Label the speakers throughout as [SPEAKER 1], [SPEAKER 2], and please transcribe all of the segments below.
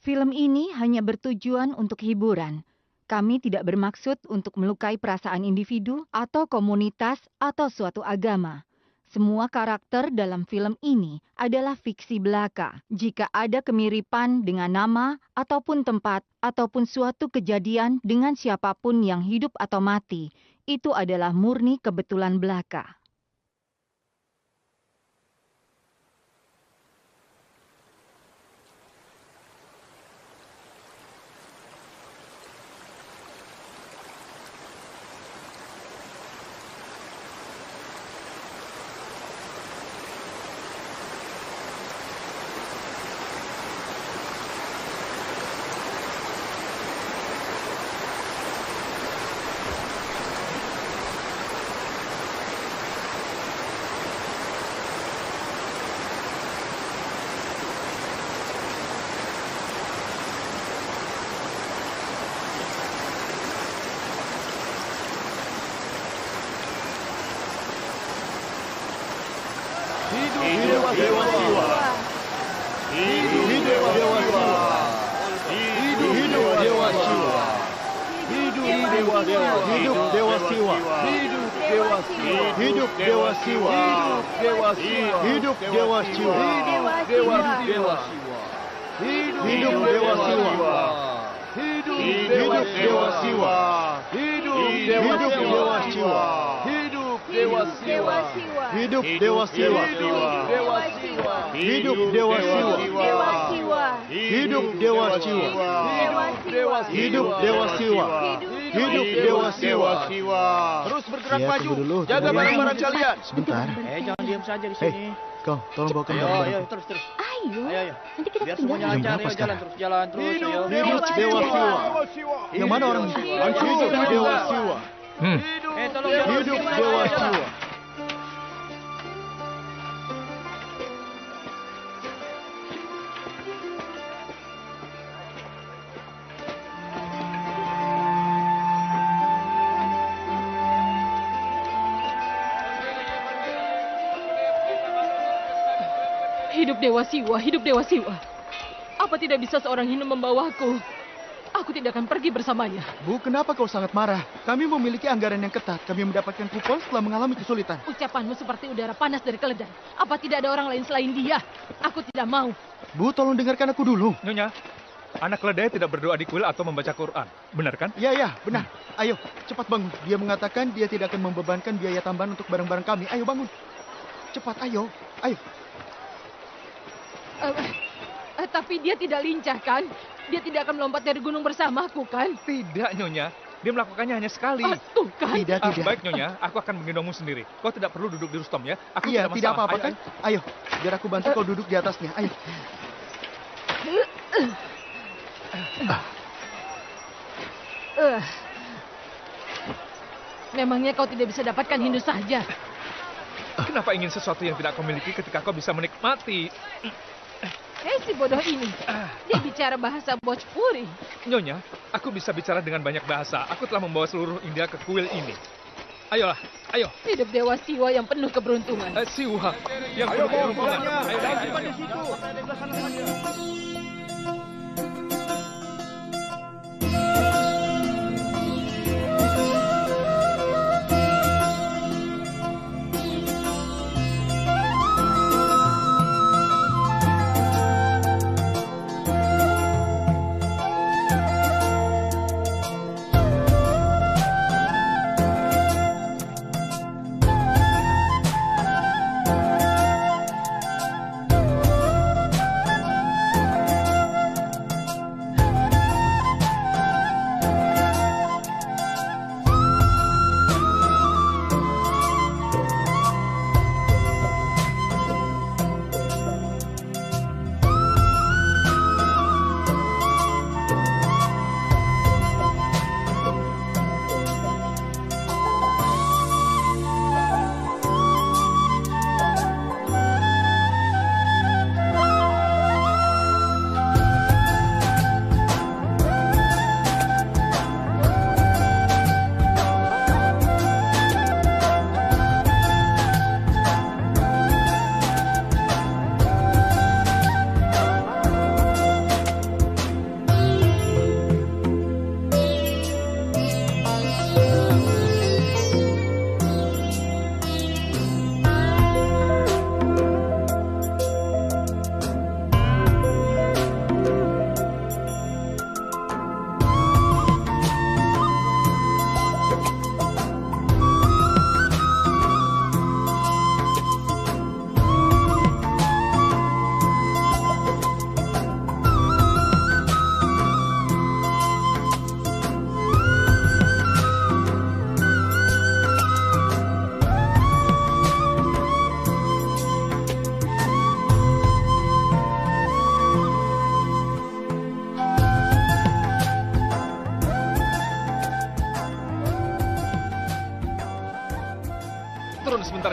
[SPEAKER 1] Film ini hanya bertujuan untuk hiburan. Kami tidak bermaksud untuk melukai perasaan individu atau komunitas atau suatu agama. Semua karakter dalam film ini adalah fiksi belaka. Jika ada kemiripan dengan nama ataupun tempat ataupun suatu kejadian dengan siapapun yang hidup atau mati, itu adalah murni kebetulan belaka.
[SPEAKER 2] Hidup Dewa Siwa. Hidup Dewa Siwa. Hidup Dewa Siwa. Hidup Dewa Siwa. Hidup Dewa Siwa. Hidup Dewa Siwa. Hidup Dewa Siwa. Hidup Dewa Siwa. Hidup Dewa Siwa. Hidup Dewa Siwa. Hidup Dewa Siwa. Hidup Dewa Siwa. Hidup Dewa Siwa. Hidup Dewa Siwa. Hidup Dewa Siwa. Hidup Dewa Siwa. Hidup Dewa Siwa. Hidup Dewa Siwa. Terus bergerak maju. Jaga barang-barang kalian.
[SPEAKER 3] Sebentar.
[SPEAKER 4] Jangan diam saja di sini.
[SPEAKER 3] Kau, tolong bawakan
[SPEAKER 4] Ayo,
[SPEAKER 3] barang-barang.
[SPEAKER 4] terus.
[SPEAKER 5] Ayo, nanti kita
[SPEAKER 4] Biar semuanya
[SPEAKER 5] ketinggalan.
[SPEAKER 3] Jam
[SPEAKER 4] lancar,
[SPEAKER 3] berapa
[SPEAKER 4] ayo jalan terus, ayo.
[SPEAKER 3] Hidup Dewa Siwa. Yang mana orang? Hidup Dewa Siwa.
[SPEAKER 4] Tolong
[SPEAKER 3] Hidup Dewa Siwa.
[SPEAKER 5] Hidup Dewa Siwa, hidup Dewa Siwa. Apa tidak bisa seorang Hindu membawaku? Aku tidak akan pergi bersamanya.
[SPEAKER 3] Bu, kenapa kau sangat marah? Kami memiliki anggaran yang ketat. Kami mendapatkan kupon setelah mengalami kesulitan.
[SPEAKER 5] Ucapanmu seperti udara panas dari keledai. Apa tidak ada orang lain selain dia? Aku tidak mau.
[SPEAKER 3] Bu, tolong dengarkan aku dulu.
[SPEAKER 6] Nyonya, anak keledai tidak berdoa di kuil atau membaca Quran. Benar kan?
[SPEAKER 3] Ya, benar. Ayo, cepat bangun. Dia mengatakan dia tidak akan membebankan biaya tambahan untuk barang-barang kami. Ayo bangun. Cepat, ayo.
[SPEAKER 5] Tapi dia tidak lincah, kan? Dia tidak akan melompat dari gunung bersamaku, kan?
[SPEAKER 6] Tidak, Nyonya. Dia melakukannya hanya sekali.
[SPEAKER 5] Tuh kan?
[SPEAKER 3] Tidak.
[SPEAKER 6] Baik, Nyonya. Aku akan menggendongmu sendiri. Kau tidak perlu duduk di Rustom, ya. Aku
[SPEAKER 3] Iya,
[SPEAKER 6] tidak
[SPEAKER 3] tidak
[SPEAKER 6] masalah.
[SPEAKER 3] apa-apa
[SPEAKER 6] Ayo,
[SPEAKER 3] kan? Ayo, biar aku bantu kau duduk di atasnya. Ayo.
[SPEAKER 5] Memangnya kau tidak bisa dapatkan Hindu saja?
[SPEAKER 6] Kenapa ingin sesuatu yang tidak kau miliki ketika kau bisa menikmati?
[SPEAKER 5] Si bodoh ini. Dia bicara bahasa Bhojpuri.
[SPEAKER 6] Nyonya, aku bisa bicara dengan banyak bahasa. Aku telah membawa seluruh India ke kuil ini. Ayolah, ayo.
[SPEAKER 5] Hidup Dewa Siwa yang penuh keberuntungan.
[SPEAKER 6] Siwa, yang penuh keberuntungan. Ayo.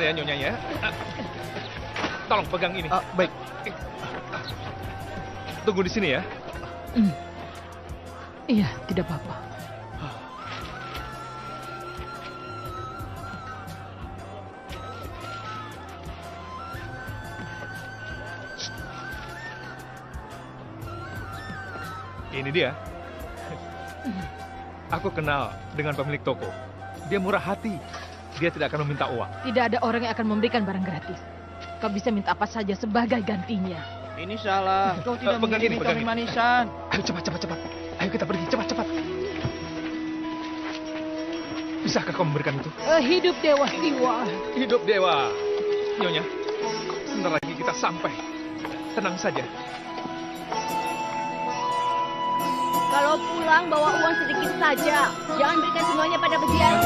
[SPEAKER 6] ya Nyonya ya. Tolong pegang ini.
[SPEAKER 3] Baik.
[SPEAKER 6] Tunggu di sini ya.
[SPEAKER 5] Iya, tidak apa-apa.
[SPEAKER 6] Ini dia. Aku kenal dengan pemilik toko. Dia murah hati. Dia tidak akan meminta uang.
[SPEAKER 5] Tidak ada orang yang akan memberikan barang gratis. Kau bisa minta apa saja sebagai gantinya.
[SPEAKER 4] Ini salah. Kau tidak
[SPEAKER 6] Pegang ini,
[SPEAKER 4] mengirim
[SPEAKER 6] pegang
[SPEAKER 4] kami
[SPEAKER 6] ini.
[SPEAKER 4] manisan.
[SPEAKER 6] Ayo cepat. Ayo kita pergi, cepat. Bisakah kau memberikan itu?
[SPEAKER 5] Hidup Dewa Siwa.
[SPEAKER 6] Hidup dewa. Nyonya, sebentar lagi kita sampai. Tenang saja.
[SPEAKER 7] Kalau pulang bawa uang sedikit saja. Jangan berikan semuanya pada peziarah.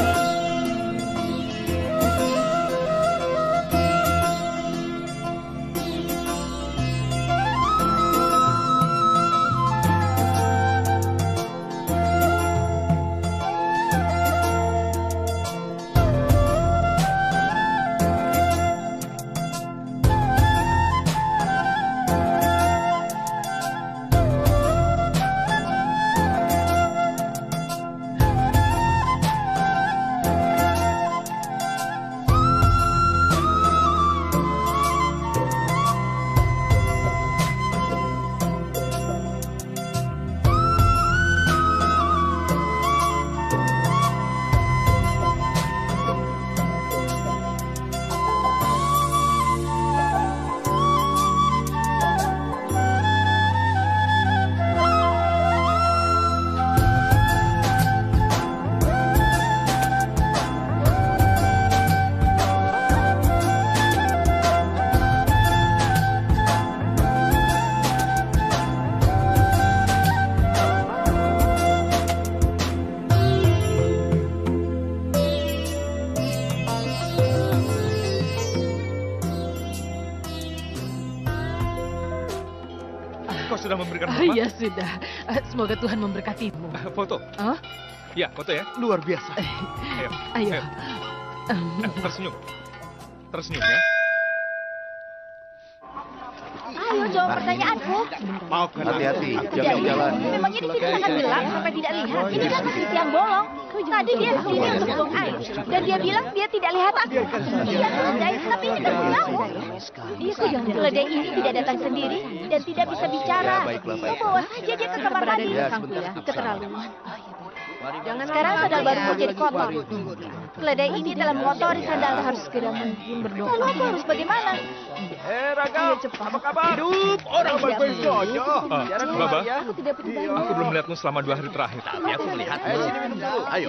[SPEAKER 6] Kau sudah memberikan hormat?
[SPEAKER 5] Iya sudah. Semoga Tuhan memberkatimu.
[SPEAKER 6] Foto?
[SPEAKER 5] Hah?
[SPEAKER 6] Ya, foto ya.
[SPEAKER 3] Luar biasa.
[SPEAKER 6] Ayo.
[SPEAKER 5] Ayo.
[SPEAKER 6] Tersenyum. Tersenyum ya.
[SPEAKER 7] Ayo jawab pertanyaanku.
[SPEAKER 2] Maafkan
[SPEAKER 3] Hati-hati,
[SPEAKER 7] Jadi,
[SPEAKER 3] jangan jalan.
[SPEAKER 7] memangnya di sini sangat gelap sampai tidak lihat. Ini kan masih siang bolong. Tadi dia kesini untuk buang air. Dan dia bilang dia tidak lihat aku. Iya keledai, tapi ini kan kamu. Iya keledai ini tidak datang sendiri dan tidak bisa bicara. Kau bawa saja dia ke kamar mandi. Keterlaluan. Sekarang sandal baruku jadi kotor. Keledai ini telah mengotori sandal. Harus segera mungkin berdoa. Lalu aku harus bagaimana?
[SPEAKER 4] Raga, apa kabar?
[SPEAKER 2] Hidup orang baik-baik saja.
[SPEAKER 6] Baba,
[SPEAKER 7] Aku tidak peduli.
[SPEAKER 6] aku belum melihatmu selama 2 hari terakhir.
[SPEAKER 8] Tapi aku melihat. Ayo,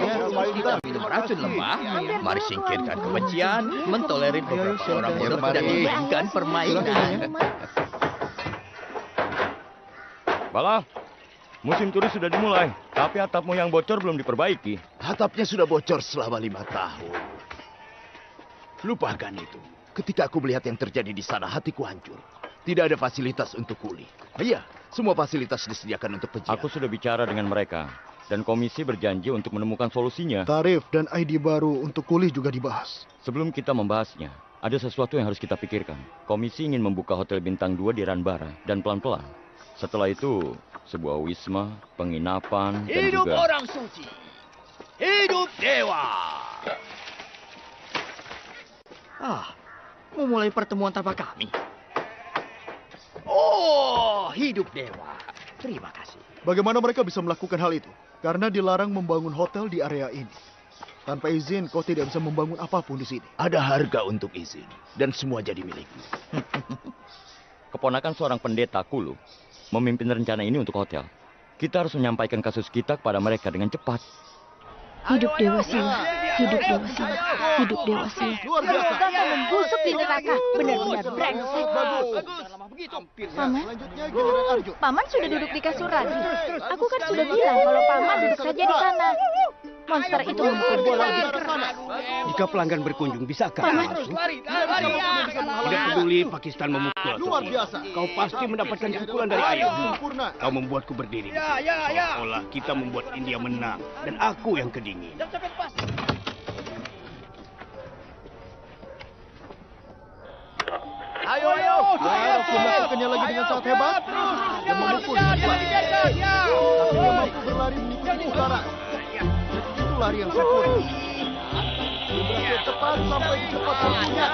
[SPEAKER 8] kita minum racun lemah. Mari singkirkan kebencian, mentolerir beberapa orang bodoh dan memainkan permainan.
[SPEAKER 2] Bala, musim turis sudah dimulai, tapi atapmu yang bocor belum diperbaiki.
[SPEAKER 9] Atapnya sudah bocor selama 5 tahun. Lupakan itu. Ketika aku melihat yang terjadi di sana, hatiku hancur. Tidak ada fasilitas untuk kuli. Iya, semua fasilitas disediakan untuk peziarah.
[SPEAKER 2] Aku sudah bicara dengan mereka, dan komisi berjanji untuk menemukan solusinya.
[SPEAKER 3] Tarif dan ID baru untuk kuli juga dibahas.
[SPEAKER 2] Sebelum kita membahasnya, ada sesuatu yang harus kita pikirkan. Komisi ingin membuka hotel bintang 2 di Ranbara, dan pelan-pelan. Setelah itu, sebuah wisma, penginapan, dan
[SPEAKER 8] Hidup
[SPEAKER 2] juga...
[SPEAKER 8] orang suci. Hidup dewa. Memulai pertemuan tanpa kami. Oh, hidup dewa. Terima kasih.
[SPEAKER 3] Bagaimana mereka bisa melakukan hal itu? Karena dilarang membangun hotel di area ini. Tanpa izin, kau tidak bisa membangun apapun di sini.
[SPEAKER 9] Ada harga untuk izin. Dan semua jadi milikmu.
[SPEAKER 2] Keponakan seorang pendeta Kulu memimpin rencana ini untuk hotel. Kita harus menyampaikan kasus kita kepada mereka dengan cepat.
[SPEAKER 7] Hidup Dewa Siwa. Hidup Dewa Siwa. Hidup Dewa Siwa.
[SPEAKER 3] Luar biasa.
[SPEAKER 7] Semoga kau membusuk di neraka. Benar-benar brengsek. Paman?
[SPEAKER 3] Selanjutnya Giliran Arjo.
[SPEAKER 7] Paman sudah duduk di kasur tadi. Aku kan sudah bilang kalau Paman duduk saja di sana. Monster itu memukul bola di keras.
[SPEAKER 10] Jika pelanggan berkunjung, bisakah
[SPEAKER 7] Paman.
[SPEAKER 10] masuk? Tidak peduli Pakistan memukul atau
[SPEAKER 3] Luar
[SPEAKER 10] tidak.
[SPEAKER 3] biasa.
[SPEAKER 10] Kau pasti mendapatkan pukulan dari ayah.
[SPEAKER 3] Sempurna.
[SPEAKER 10] Kau membuatku berdiri. Seolah kita membuat India menang. Dan aku yang kedingin.
[SPEAKER 3] Dia melakukannya lagi dengan sangat hebat. Dia memukul dengan kuat. Tapi dia mampu berlari mengikuti putaran. Itu lari yang sempurna. Dia berhasil tepat sampai di tempat waktunya.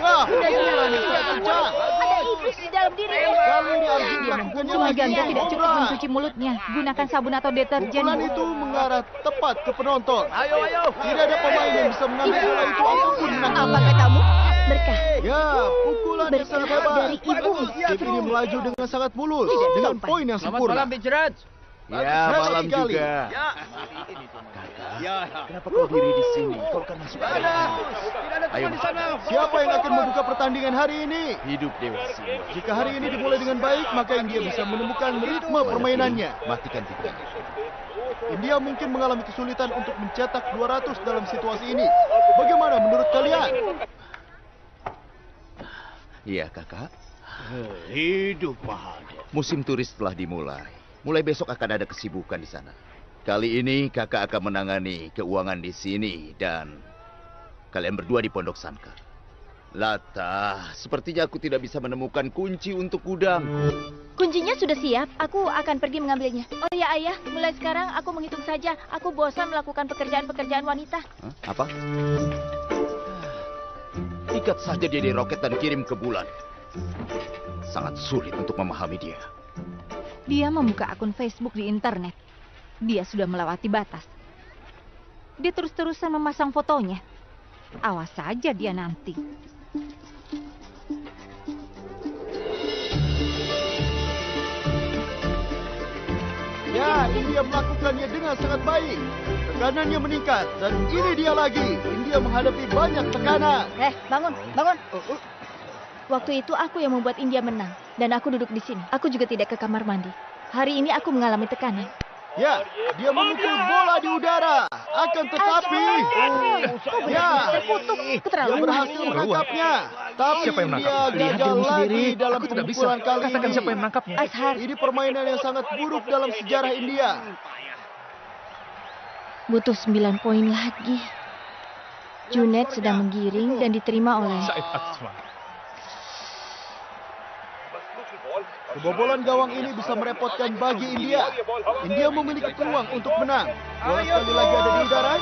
[SPEAKER 3] Ya, pukulan yang sangat kencang.
[SPEAKER 7] Ada iblis di dalam dirinya.
[SPEAKER 3] Kali ini Arjun melakukannya
[SPEAKER 1] Cuma
[SPEAKER 3] lagi.
[SPEAKER 1] Ganda tidak cukup mencuci mulutnya. Gunakan sabun atau deterjen.
[SPEAKER 3] Pukulan itu mengarah tepat ke penonton.
[SPEAKER 8] Ayo.
[SPEAKER 3] Tidak ada pemain yang bisa mengambil bola itu ataupun menangkap.
[SPEAKER 7] Apa katamu? Berkah.
[SPEAKER 3] Ya, pukulan yang sangat hebat.
[SPEAKER 7] Dari ibu.
[SPEAKER 3] Tim ini melaju dengan sangat mulus, dengan poin yang
[SPEAKER 8] Selamat
[SPEAKER 3] sempurna.
[SPEAKER 8] malam, Big Gerard.
[SPEAKER 9] Ya,
[SPEAKER 3] Hebat
[SPEAKER 9] malam
[SPEAKER 3] sekali.
[SPEAKER 9] juga. Kenapa kau diri di sini? Kau kan masuk Ayo,
[SPEAKER 3] Siapa yang akan membuka pertandingan hari ini?
[SPEAKER 9] hidup Dewa Siwa.
[SPEAKER 3] Jika hari ini dimulai dengan baik, maka India bisa menemukan ritme permainannya.
[SPEAKER 9] Matikan TV.
[SPEAKER 3] India mungkin mengalami kesulitan untuk mencetak 200 dalam situasi ini. Bagaimana menurut kalian?
[SPEAKER 9] Iya, kakak.
[SPEAKER 10] Hidup Mahadev.
[SPEAKER 9] Musim turis telah dimulai. Mulai besok akan ada kesibukan di sana. Kali ini kakak akan menangani keuangan di sini dan kalian berdua di Pondok Sankar. Lata, sepertinya aku tidak bisa menemukan kunci untuk gudang.
[SPEAKER 7] Kuncinya sudah siap. Aku akan pergi mengambilnya. Oh ya ayah, mulai sekarang aku menghitung saja. Aku bosan melakukan pekerjaan-pekerjaan wanita.
[SPEAKER 9] Hah? Apa? Ikat saja dia di roket dan kirim ke bulan. Sangat sulit untuk memahami dia.
[SPEAKER 1] Dia membuka akun Facebook di internet. Dia sudah melewati batas. Dia terus-terusan memasang fotonya. Awas saja dia nanti.
[SPEAKER 3] Ya, India melakukannya dengan sangat baik. Tekanannya meningkat dan ini dia lagi. India menghadapi banyak tekanan.
[SPEAKER 7] Bangun. Waktu itu aku yang membuat India menang. Dan aku duduk di sini. Aku juga tidak ke kamar mandi. Hari ini aku mengalami tekanan.
[SPEAKER 3] Ya, dia memukul bola di udara. Akan tetapi, ya, dia berhasil menangkapnya. Tapi
[SPEAKER 6] Siapa yang
[SPEAKER 3] dia
[SPEAKER 6] menangkap?
[SPEAKER 3] gagal lagi dalam
[SPEAKER 6] Aku tidak bisa.
[SPEAKER 3] pemukulan kali
[SPEAKER 6] Katakan
[SPEAKER 3] ini.
[SPEAKER 6] siapa yang menangkapnya.
[SPEAKER 3] Ini permainan yang sangat buruk dalam sejarah India.
[SPEAKER 7] Butuh 9 poin lagi. Junaid sedang menggiring dan diterima oleh...
[SPEAKER 6] Said Atsman.
[SPEAKER 3] Kebobolan gawang ini bisa merepotkan bagi India. India memiliki peluang untuk menang. Bola sekali lagi ada di udara.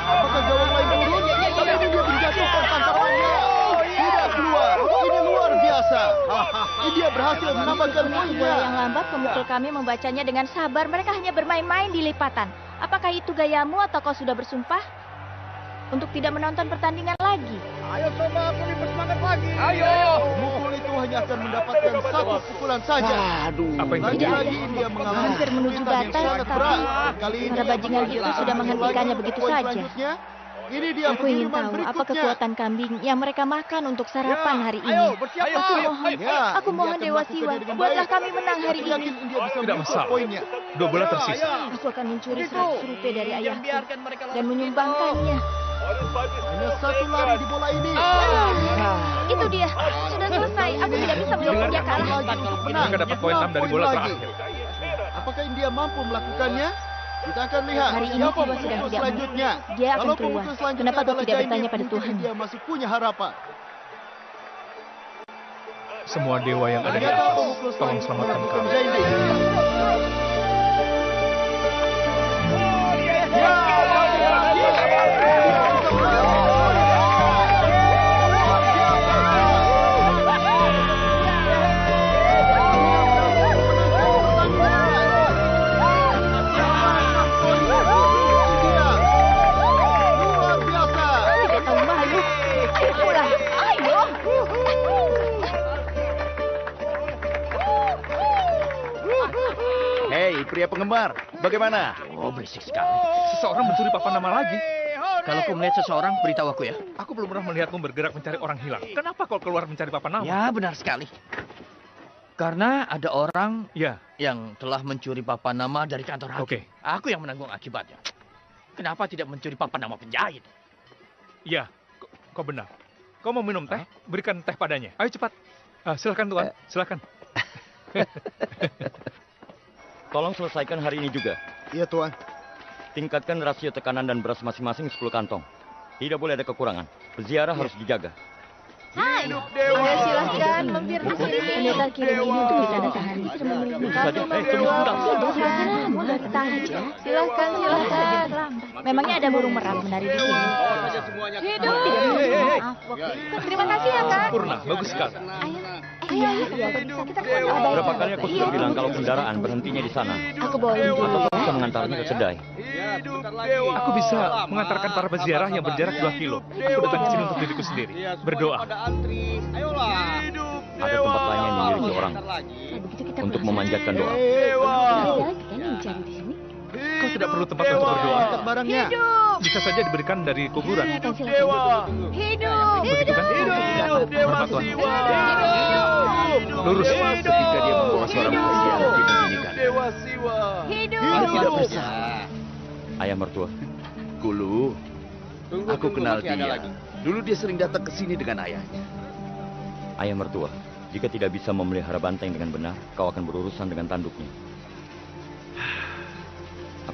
[SPEAKER 3] Apakah gawang lain turun? Tapi ini dia menjatuhkan tangkapannya. Tidak keluar. Ini luar biasa. India berhasil menambahkan
[SPEAKER 7] Bola
[SPEAKER 3] poinnya.
[SPEAKER 7] yang lambat pemukul kami membacanya dengan sabar. Mereka hanya bermain-main di lipatan. Apakah itu gayamu atau kau sudah bersumpah untuk tidak menonton pertandingan lagi?
[SPEAKER 2] Ayo coba aku bersemangat lagi.
[SPEAKER 3] Pemukul itu hanya akan mendapatkan satu pukulan saja.
[SPEAKER 6] Apa yang terjadi?
[SPEAKER 3] Lagi-lagi India mengalami
[SPEAKER 7] Hampir menuju
[SPEAKER 3] kesulitan yang
[SPEAKER 7] batas,
[SPEAKER 3] sangat
[SPEAKER 7] tapi
[SPEAKER 3] berat. Kali ini
[SPEAKER 7] para bajingan
[SPEAKER 3] dia
[SPEAKER 7] itu
[SPEAKER 3] akan
[SPEAKER 7] sudah menghentikannya
[SPEAKER 3] lagi
[SPEAKER 7] begitu
[SPEAKER 3] untuk poin
[SPEAKER 7] saja.
[SPEAKER 3] selanjutnya. Ini dia
[SPEAKER 7] Aku ingin
[SPEAKER 3] pengiriman
[SPEAKER 7] tahu apa
[SPEAKER 3] berikutnya.
[SPEAKER 7] kekuatan kambing yang mereka makan untuk sarapan hari ini. Aku mohon,
[SPEAKER 3] Ya,
[SPEAKER 7] aku
[SPEAKER 3] India
[SPEAKER 7] mohon
[SPEAKER 3] akan
[SPEAKER 7] Dewa
[SPEAKER 3] melakukannya
[SPEAKER 7] Siwa,
[SPEAKER 3] dengan
[SPEAKER 7] buatlah
[SPEAKER 3] baik.
[SPEAKER 7] kami menang hari
[SPEAKER 3] Aku yakin
[SPEAKER 7] ini.
[SPEAKER 3] India bisa
[SPEAKER 6] Tidak
[SPEAKER 3] mengukur
[SPEAKER 6] masalah.
[SPEAKER 3] poinnya.
[SPEAKER 6] 2 bola tersisa.
[SPEAKER 7] Aku akan mencuri 100 rupiah dari ayahku dan menyumbangkannya.
[SPEAKER 3] Hanya satu lari di bola ini.
[SPEAKER 7] Itu dia, sudah selesai. Aku tidak bisa melihatnya kalah.
[SPEAKER 3] Lagi untuk menang.
[SPEAKER 6] Mereka dapat poin 6 dari
[SPEAKER 3] 6
[SPEAKER 6] bola
[SPEAKER 3] lagi.
[SPEAKER 6] terakhir.
[SPEAKER 3] Apakah India mampu melakukannya? Kita akan lihat
[SPEAKER 7] Hari ini
[SPEAKER 3] siapa
[SPEAKER 7] Siwa sedang
[SPEAKER 3] pemukul
[SPEAKER 7] tidak
[SPEAKER 3] selanjutnya.
[SPEAKER 7] Dia akan
[SPEAKER 3] Kalau
[SPEAKER 7] keluar.
[SPEAKER 3] pemukul selanjutnya
[SPEAKER 7] Kenapa kau
[SPEAKER 3] adalah
[SPEAKER 7] tidak
[SPEAKER 3] Jainib,
[SPEAKER 7] bertanya pada
[SPEAKER 3] mungkin
[SPEAKER 7] Tuhan?
[SPEAKER 3] India masih punya harapan.
[SPEAKER 6] Semua dewa yang ada di
[SPEAKER 3] Ternyata
[SPEAKER 6] atas,
[SPEAKER 3] pemukul
[SPEAKER 6] tolong
[SPEAKER 3] selanjutnya
[SPEAKER 6] selamatkan
[SPEAKER 3] melakukan
[SPEAKER 6] kami.
[SPEAKER 3] Jainib. Ya, kami berhasil. Luar biasa.
[SPEAKER 7] Tidak tahu malu. Ayo pulang. Ayo.
[SPEAKER 9] Hei, pria penggemar, bagaimana?
[SPEAKER 8] Oh, berisik sekali.
[SPEAKER 6] Seseorang mencuri papan nama lagi.
[SPEAKER 8] Kalau kau melihat seseorang, beritahu aku ya.
[SPEAKER 6] Aku belum pernah melihatmu bergerak mencari orang hilang. Kenapa kau keluar mencari papan nama?
[SPEAKER 8] Ya, benar sekali. Karena ada orang
[SPEAKER 6] Ya,
[SPEAKER 8] yang telah mencuri papan nama dari kantor hakim.
[SPEAKER 6] Oke.
[SPEAKER 8] Aku yang menanggung akibatnya. Kenapa tidak mencuri papan nama penjahit?
[SPEAKER 6] ya, kau benar. Kau mau minum teh? Berikan teh padanya. Ayo cepat. Silakan Tuan, silakan.
[SPEAKER 11] Tolong selesaikan hari ini juga.
[SPEAKER 3] Iya, Tuan.
[SPEAKER 11] Tingkatkan rasio tekanan dan beras masing-masing 10 kantong. Tidak boleh ada kekurangan. Peziarah harus dijaga.
[SPEAKER 7] Hai, Ayo silahkan mampir di sini. Pendeta kirim ini untuk ditandatangani. Kami tidak silahkan mulai saja. Silahkan. Memangnya ada burung merak menari di sini? Hidup. Maaf. Terima kasih ya Kak.
[SPEAKER 6] Sempurna, bagus sekali.
[SPEAKER 7] Ayo. Kita ke sana.
[SPEAKER 11] Berapa kali aku sudah bilang kalau kendaraan berhentinya di sana?
[SPEAKER 7] Aku bawain dulu
[SPEAKER 11] Atau
[SPEAKER 7] ya.
[SPEAKER 11] bisa mengantarnya ke Sedai?
[SPEAKER 6] Aku bisa mengantarkan para peziarah yang berjarak 2 kilo. Aku datang ke sini untuk diriku sendiri. Berdoa.
[SPEAKER 11] Ada tempat lain yang dimiliki orang untuk memanjatkan doa.
[SPEAKER 6] Kau tidak perlu tempat untuk berdoa.
[SPEAKER 3] Barangnya.
[SPEAKER 6] Bisa saja diberikan dari kuburan.
[SPEAKER 7] Hidup.
[SPEAKER 6] Begitu kan? Hormat Tuhan. Lurus.
[SPEAKER 9] Ketika dia membawa suara pujian, dia menyanyikan.
[SPEAKER 7] Hidup.
[SPEAKER 9] Tidak bersalah.
[SPEAKER 11] Ayah mertua,
[SPEAKER 9] Kulu, aku kenal dia. Dulu dia sering datang ke sini dengan ayahnya.
[SPEAKER 11] ayah mertua, jika tidak bisa memelihara banteng dengan benar, kau akan berurusan dengan tanduknya.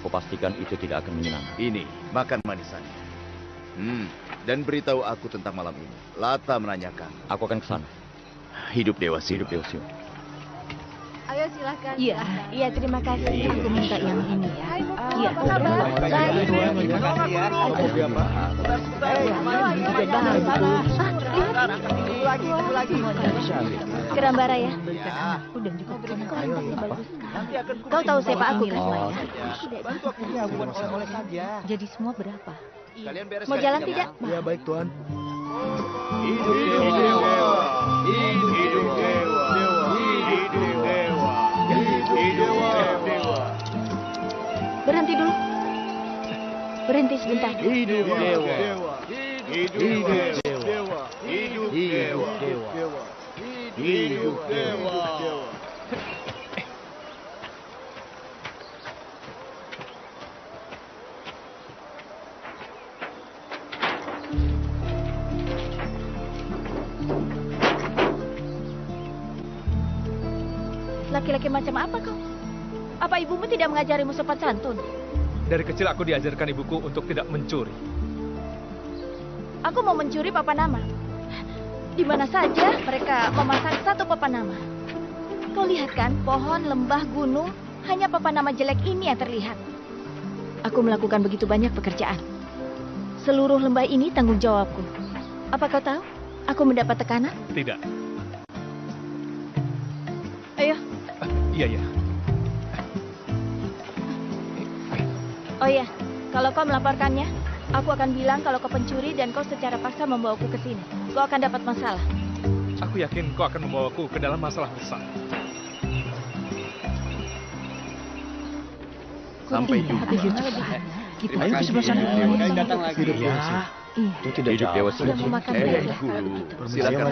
[SPEAKER 11] Aku pastikan itu tidak akan menyenangkan.
[SPEAKER 9] Ini, makan manisannya. Dan beritahu aku tentang malam ini. Lata menanyakan.
[SPEAKER 11] Aku akan ke sana.
[SPEAKER 9] Hidup Dewa Siwa.
[SPEAKER 11] Hidup Dewa Siwa.
[SPEAKER 7] Ayo silahkan.
[SPEAKER 12] Iya, terima kasih.
[SPEAKER 1] Aku minta yang ini ya.
[SPEAKER 12] Iya.
[SPEAKER 7] Apa kabar? Baik.
[SPEAKER 12] Terima kasih ya.
[SPEAKER 7] Lagi. Kerambara ya.
[SPEAKER 1] Udah juga
[SPEAKER 7] Kau tahu siapa aku kan?
[SPEAKER 1] Jadi semua berapa?
[SPEAKER 7] Mau jalan tidak?
[SPEAKER 3] Ya baik Tuhan.
[SPEAKER 2] Hidup dewa. Hidup dewa. Hidup dewa. Hidup dewa.
[SPEAKER 7] Berhenti dulu. Berhenti sebentar.
[SPEAKER 2] Hidup dewa. Hidup dewa. Hidup dewa. Hidup dewa.
[SPEAKER 7] Laki-laki macam apa kau? Apa ibumu tidak mengajarimu sopan santun?
[SPEAKER 6] Dari kecil aku diajarkan ibuku untuk tidak mencuri.
[SPEAKER 7] Aku mau mencuri papan nama. Di mana saja mereka memasang satu papan nama. Kau lihat kan, pohon, lembah, gunung, hanya papan nama jelek ini yang terlihat. Aku melakukan begitu banyak pekerjaan. Seluruh lembah ini tanggung jawabku. Apa kau tahu? Aku mendapat tekanan?
[SPEAKER 6] Tidak.
[SPEAKER 7] Ayo.
[SPEAKER 6] Iya.
[SPEAKER 7] Oh iya, kalau kau melaporkannya, aku akan bilang kalau kau pencuri dan kau secara paksa membawaku ke sini. Kau akan dapat masalah.
[SPEAKER 6] Aku yakin kau akan membawaku ke dalam masalah besar.
[SPEAKER 9] Sampai jumpa.
[SPEAKER 12] Ayo ke sebelah sana. Datang lagi.
[SPEAKER 11] Itu tidak hidup Dewa Siwa.
[SPEAKER 9] Guru, silakan.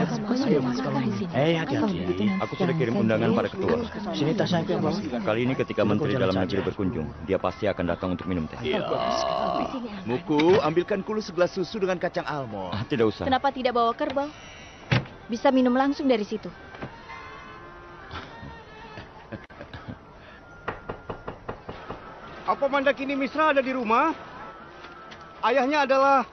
[SPEAKER 11] Hati-hati. Aku sudah kirim undangan pada ketua.
[SPEAKER 12] Sini tas saya, Bang.
[SPEAKER 11] Kali ini ketika Menteri Dalam Negeri berkunjung, dia pasti akan datang untuk minum teh.
[SPEAKER 9] Iya. Muku, ambilkan Kulu segelas susu dengan kacang almond.
[SPEAKER 11] Tidak usah.
[SPEAKER 7] Kenapa tidak bawa kerbau? Bisa minum langsung dari situ.
[SPEAKER 10] Apa Mandakini Misra ada di rumah? Ayahnya adalah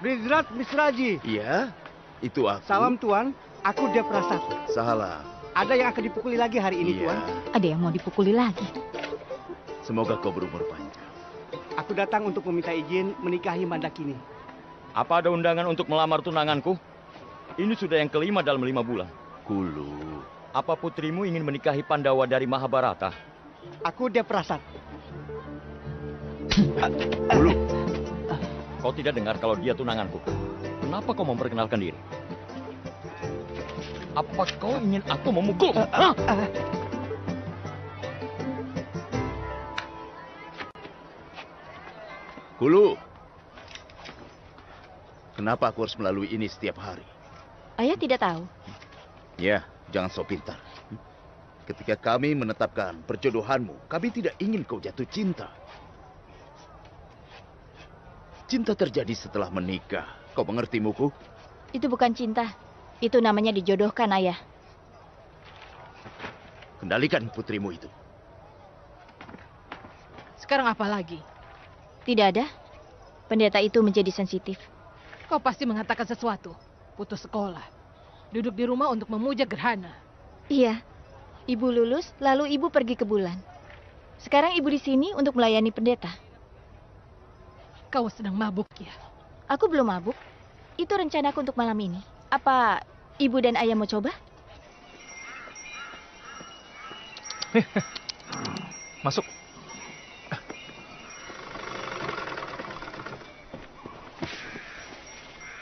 [SPEAKER 10] Bridrat Misraji.
[SPEAKER 9] Iya, itu aku.
[SPEAKER 10] Salam Tuan, aku Dev Prasad.
[SPEAKER 9] Salah.
[SPEAKER 10] Ada yang akan dipukuli lagi hari ini,
[SPEAKER 9] Iya.
[SPEAKER 10] Tuan.
[SPEAKER 1] Ada yang mau dipukuli lagi.
[SPEAKER 9] Semoga kau berumur panjang.
[SPEAKER 10] Aku datang untuk meminta izin menikahi Mandakini.
[SPEAKER 11] Apa ada undangan untuk melamar tunanganku? Ini sudah yang kelima dalam 5 bulan.
[SPEAKER 9] Kulu.
[SPEAKER 11] Apa putrimu ingin menikahi Pandawa dari Mahabharata?
[SPEAKER 10] Aku Dev Prasad.
[SPEAKER 9] Kulu.
[SPEAKER 11] Kau tidak dengar kalau dia tunanganku? Kenapa kau memperkenalkan diri? Apa kau ingin aku memukul?
[SPEAKER 9] Kulu. Kenapa aku harus melalui ini setiap hari?
[SPEAKER 7] Ayah tidak tahu.
[SPEAKER 9] Ya, jangan sok pintar. Ketika kami menetapkan perjodohanmu, kami tidak ingin kau jatuh cinta. Cinta terjadi setelah menikah. Kau mengerti, Muku?
[SPEAKER 7] Itu bukan cinta. Itu namanya dijodohkan, Ayah.
[SPEAKER 9] Kendalikan putrimu itu.
[SPEAKER 5] Sekarang apa lagi?
[SPEAKER 7] Tidak ada. Pendeta itu menjadi sensitif.
[SPEAKER 5] Kau pasti mengatakan sesuatu. Putus sekolah. Duduk di rumah untuk memuja gerhana.
[SPEAKER 7] Iya. Ibu lulus, lalu ibu pergi ke bulan. Sekarang ibu di sini untuk melayani pendeta.
[SPEAKER 5] Kau sedang mabuk ya?
[SPEAKER 7] Aku belum mabuk. Itu rencanaku untuk malam ini. Apa ibu dan ayah mau coba?
[SPEAKER 6] Masuk.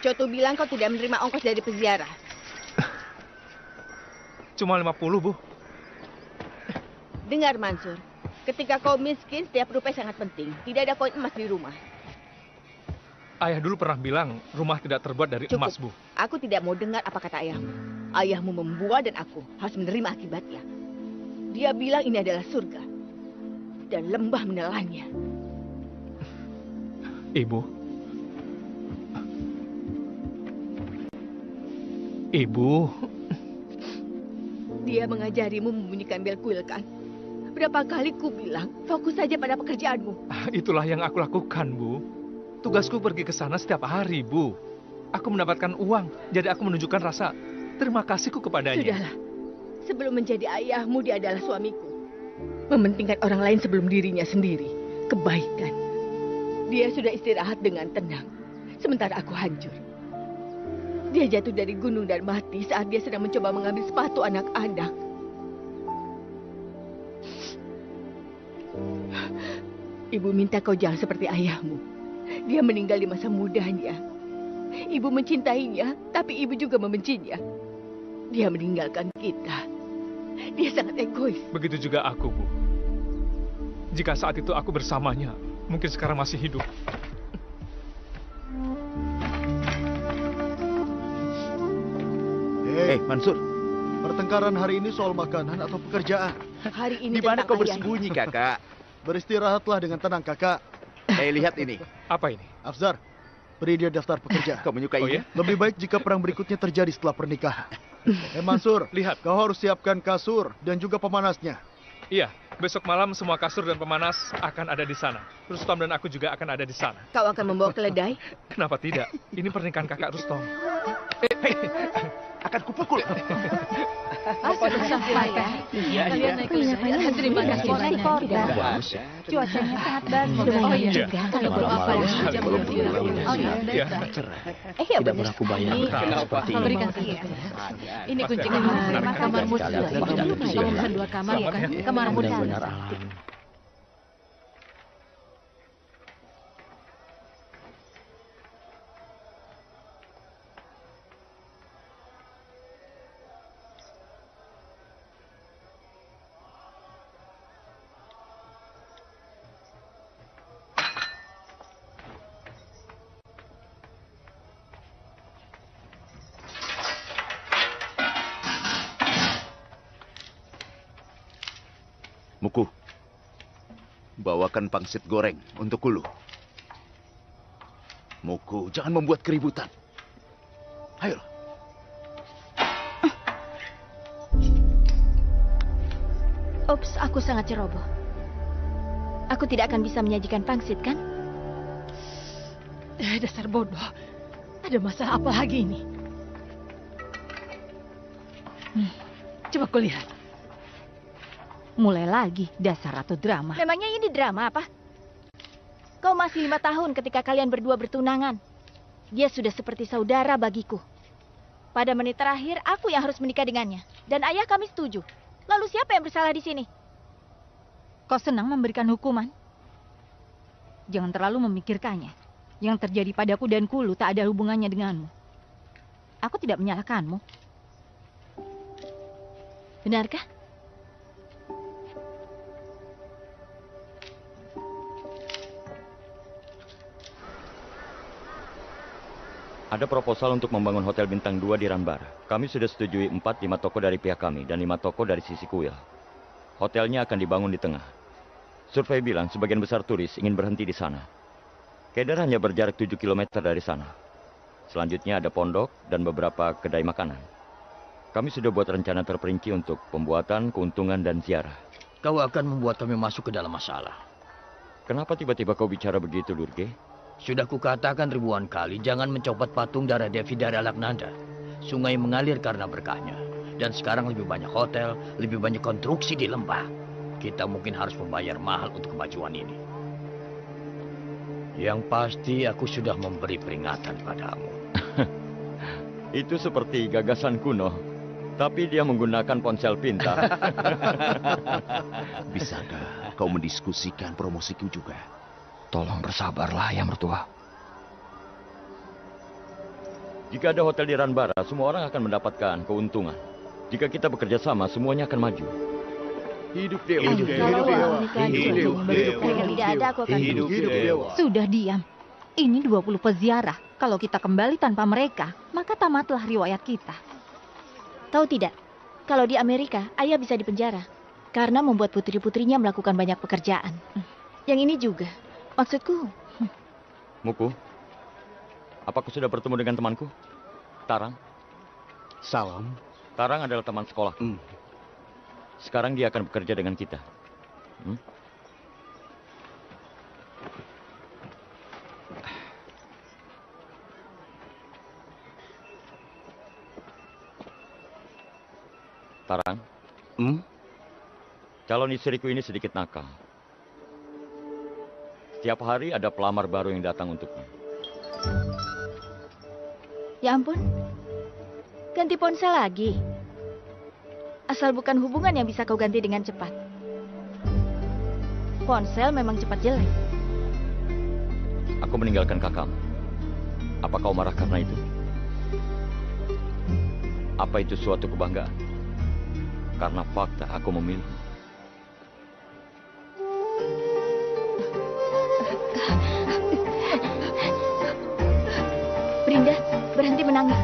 [SPEAKER 13] Coto bilang kau tidak menerima ongkos dari peziarah.
[SPEAKER 6] Cuma 50, Bu.
[SPEAKER 13] Dengar, Mansur. Ketika kau miskin, setiap rupiah sangat penting. Tidak ada koin emas di rumah.
[SPEAKER 6] Ayah dulu pernah bilang rumah tidak terbuat dari
[SPEAKER 13] Cukup.
[SPEAKER 6] emas, Bu.
[SPEAKER 13] Aku tidak mau dengar apa kata ayahmu. Ayahmu membuat dan aku harus menerima akibatnya. Dia bilang ini adalah surga. Dan lembah menelannya.
[SPEAKER 6] Ibu. Ibu.
[SPEAKER 13] Dia mengajarimu membunyikan bel kuil, kan? Berapa kali ku bilang, fokus saja pada pekerjaanmu.
[SPEAKER 6] Itulah yang aku lakukan, Bu. Tugasku pergi ke sana setiap hari, Bu. Aku mendapatkan uang, jadi aku menunjukkan rasa terima kasihku kepadanya.
[SPEAKER 13] Sudahlah. Sebelum menjadi ayahmu, dia adalah suamiku. Mementingkan orang lain sebelum dirinya sendiri. Kebaikan. Dia sudah istirahat dengan tenang. Sementara aku hancur. Dia jatuh dari gunung dan mati saat dia sedang mencoba mengambil sepatu anak-anak. Ibu minta kau jangan seperti ayahmu. Dia meninggal di masa mudanya. Ibu mencintainya, tapi ibu juga membencinya. Dia meninggalkan kita. Dia sangat egois.
[SPEAKER 6] Begitu juga aku, Bu. Jika saat itu aku bersamanya, mungkin sekarang masih hidup.
[SPEAKER 3] Hei, Mansur. Pertengkaran hari ini soal makanan atau pekerjaan?
[SPEAKER 13] Hari ini
[SPEAKER 9] Di mana
[SPEAKER 13] tentang
[SPEAKER 9] kau
[SPEAKER 13] ayahnya.
[SPEAKER 9] bersembunyi, Kakak?
[SPEAKER 3] Beristirahatlah dengan tenang, Kakak.
[SPEAKER 9] Lihat ini.
[SPEAKER 6] Apa ini?
[SPEAKER 3] Afzar, beri dia daftar pekerja.
[SPEAKER 9] Kau menyukainya?
[SPEAKER 6] Oh, ya?
[SPEAKER 3] Lebih baik jika perang berikutnya terjadi setelah pernikahan. Mansur,
[SPEAKER 6] lihat.
[SPEAKER 3] Kau harus siapkan kasur dan juga pemanasnya.
[SPEAKER 6] Iya, besok malam semua kasur dan pemanas akan ada di sana. Rustom dan aku juga akan ada di sana.
[SPEAKER 13] Kau akan membawa keledai?
[SPEAKER 6] Kenapa tidak? Ini pernikahan kakak Rustom.
[SPEAKER 9] Akan kupukul.
[SPEAKER 5] Sudah sampai ya. Kalian naik keledai. Terima kasih banyak.
[SPEAKER 7] Cuacanya sangat bagus.
[SPEAKER 5] Oh iya.
[SPEAKER 7] Juga.
[SPEAKER 5] Kalau belum apa jam belum tidur. Oh iya.
[SPEAKER 7] Iya benar.
[SPEAKER 12] Aku bayar seperti ini.
[SPEAKER 5] Berikan saja. Ini kunci kamarmu sudah. Kamu pesan 2 kamar ya kan? Kamarmu di sana.
[SPEAKER 9] Muku, bawakan pangsit goreng untuk Kulu. Muku, jangan membuat keributan. Ayo.
[SPEAKER 7] Ops, aku sangat ceroboh. Aku tidak akan bisa menyajikan pangsit, kan?
[SPEAKER 5] Dasar bodoh. Ada masalah apa lagi ini? Coba kau lihat.
[SPEAKER 1] Mulai lagi, dasar ratu drama.
[SPEAKER 7] Memangnya ini drama apa? Kau masih 5 tahun ketika kalian berdua bertunangan. Dia sudah seperti saudara bagiku. Pada menit terakhir, aku yang harus menikah dengannya. Dan ayah kami setuju. Lalu siapa yang bersalah di sini?
[SPEAKER 1] Kau senang memberikan hukuman? Jangan terlalu memikirkannya. Yang terjadi padaku dan Kulu tak ada hubungannya denganmu. Aku tidak menyalahkanmu.
[SPEAKER 7] Benarkah?
[SPEAKER 11] Ada proposal untuk membangun hotel bintang 2 di Ranbara. Kami sudah setujui 4-5 toko dari pihak kami dan 5 toko dari sisi kuil. Hotelnya akan dibangun di tengah. Survei bilang sebagian besar turis ingin berhenti di sana. Kedar hanya berjarak 7 km dari sana. Selanjutnya ada pondok dan beberapa kedai makanan. Kami sudah buat rencana terperinci untuk pembuatan, keuntungan, dan ziarah.
[SPEAKER 12] Kau akan membuat kami masuk ke dalam masalah.
[SPEAKER 11] Kenapa tiba-tiba kau bicara begitu, Durge?
[SPEAKER 12] Sudah kukatakan ribuan kali, jangan mencopot patung darah Devi dari Alaknanda.
[SPEAKER 8] Sungai mengalir karena berkahnya. Dan sekarang lebih banyak hotel, lebih banyak konstruksi di lembah. Kita mungkin harus membayar mahal untuk kemajuan ini. Yang pasti aku sudah memberi peringatan padamu.
[SPEAKER 11] Itu seperti gagasan kuno. Tapi dia menggunakan ponsel pintar.
[SPEAKER 9] Bisakah kau mendiskusikan promosiku juga?
[SPEAKER 11] Tolong bersabarlah ya mertua. Jika ada hotel di Ranbara, semua orang akan mendapatkan keuntungan. Jika kita bekerja sama, semuanya akan maju.
[SPEAKER 2] Hidup dewa.
[SPEAKER 1] Hidup dewa.
[SPEAKER 7] Tidak ada, aku akan
[SPEAKER 2] hidup dewa.
[SPEAKER 1] Sudah diam. Ini 20 peziarah. Kalau kita kembali tanpa mereka, maka tamatlah riwayat kita.
[SPEAKER 7] Tahu tidak, kalau di Amerika, ayah bisa dipenjara. Karena membuat putri-putrinya melakukan banyak pekerjaan. Yang ini juga. Maksudku,
[SPEAKER 11] Muku, apakah sudah bertemu dengan temanku? Tarang?
[SPEAKER 10] Salam.
[SPEAKER 11] Tarang adalah teman sekolah. Sekarang dia akan bekerja dengan kita. Tarang? Calon istriku ini sedikit nakal. Setiap hari ada pelamar baru yang datang untuknya.
[SPEAKER 7] ya ampun. Ganti ponsel lagi. Asal bukan hubungan yang bisa kau ganti dengan cepat. Ponsel memang cepat jelek.
[SPEAKER 11] Aku meninggalkan kakakmu. Apa kau marah karena itu? Apa itu suatu kebanggaan? Karena fakta aku memilih.
[SPEAKER 7] Brinda, berhenti menangis.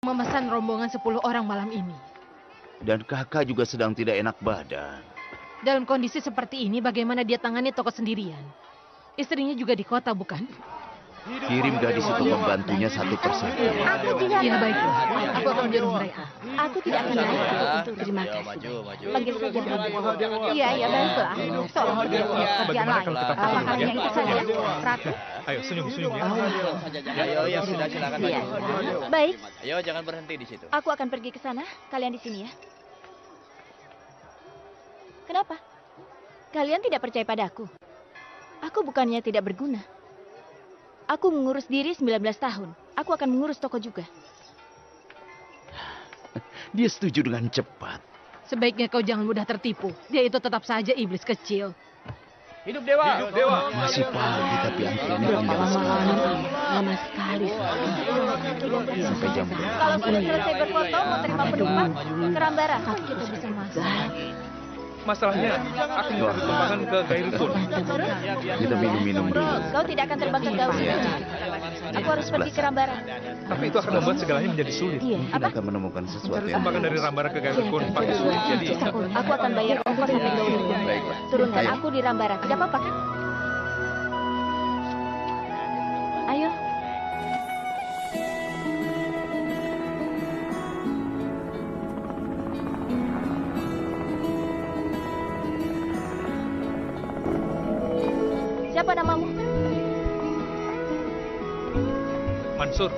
[SPEAKER 5] Memesan rombongan 10 orang malam ini.
[SPEAKER 9] Dan kakak juga sedang tidak enak badan.
[SPEAKER 5] Dalam kondisi seperti ini, bagaimana dia tangani toko sendirian? Istrinya juga di kota, bukan?
[SPEAKER 9] Kirim gadis untuk membantunya satu persatu.
[SPEAKER 7] Aku tidak.
[SPEAKER 5] Ya, baiklah. Aku akan menyuruh mereka.
[SPEAKER 7] Aku tidak akan naik untuk terima kasih. Panggil saja Ratu. Iya, ya baiklah. Tolong kerjaan lain. Makanannya itu saja. Ratu.
[SPEAKER 6] Ayo, senyum-senyum ya.
[SPEAKER 4] Ayo, ya sudah silakan
[SPEAKER 7] Iya.
[SPEAKER 4] maju.
[SPEAKER 7] Baik,
[SPEAKER 4] Ayo, jangan berhenti di situ.
[SPEAKER 7] aku akan pergi ke sana. Kalian di sini ya. Kenapa? Kalian tidak percaya padaku? Aku bukannya tidak berguna. Aku mengurus diri 19 tahun. Aku akan mengurus toko juga.
[SPEAKER 9] Dia setuju dengan cepat.
[SPEAKER 5] Sebaiknya kau jangan mudah tertipu. Dia itu tetap saja iblis kecil.
[SPEAKER 4] Hidup dewa.
[SPEAKER 2] Hidup dewa.
[SPEAKER 9] Masih pagi tapi antriannya panjang sekali.
[SPEAKER 13] Lama sekali.
[SPEAKER 9] Sampai jam berapa?
[SPEAKER 7] Kalau sudah selesai berfoto, mau terima penumpang ke Rambara.
[SPEAKER 13] Kita bisa masuk.
[SPEAKER 6] Masalahnya, aku mau dikembangkan ke Gairukun.
[SPEAKER 9] Kita minum-minum dulu.
[SPEAKER 7] Kau tidak akan terbang ke Gaus. Aku harus pergi ke Rambara.
[SPEAKER 6] Tapi itu akan membuat segalanya menjadi sulit.
[SPEAKER 9] Kita akan menemukan sesuatu
[SPEAKER 6] Mencari
[SPEAKER 9] yang...
[SPEAKER 6] tembakan dari Rambara ke Gairukun pasti sulit. Jadi,
[SPEAKER 7] Aku akan bayar ongkos sampai Gaus.
[SPEAKER 9] Baiklah.
[SPEAKER 7] Turunkan
[SPEAKER 9] Ayo.
[SPEAKER 7] aku di Rambara. Tidak apa-apa kan? Ayo. Siapa namamu?
[SPEAKER 6] Mansur,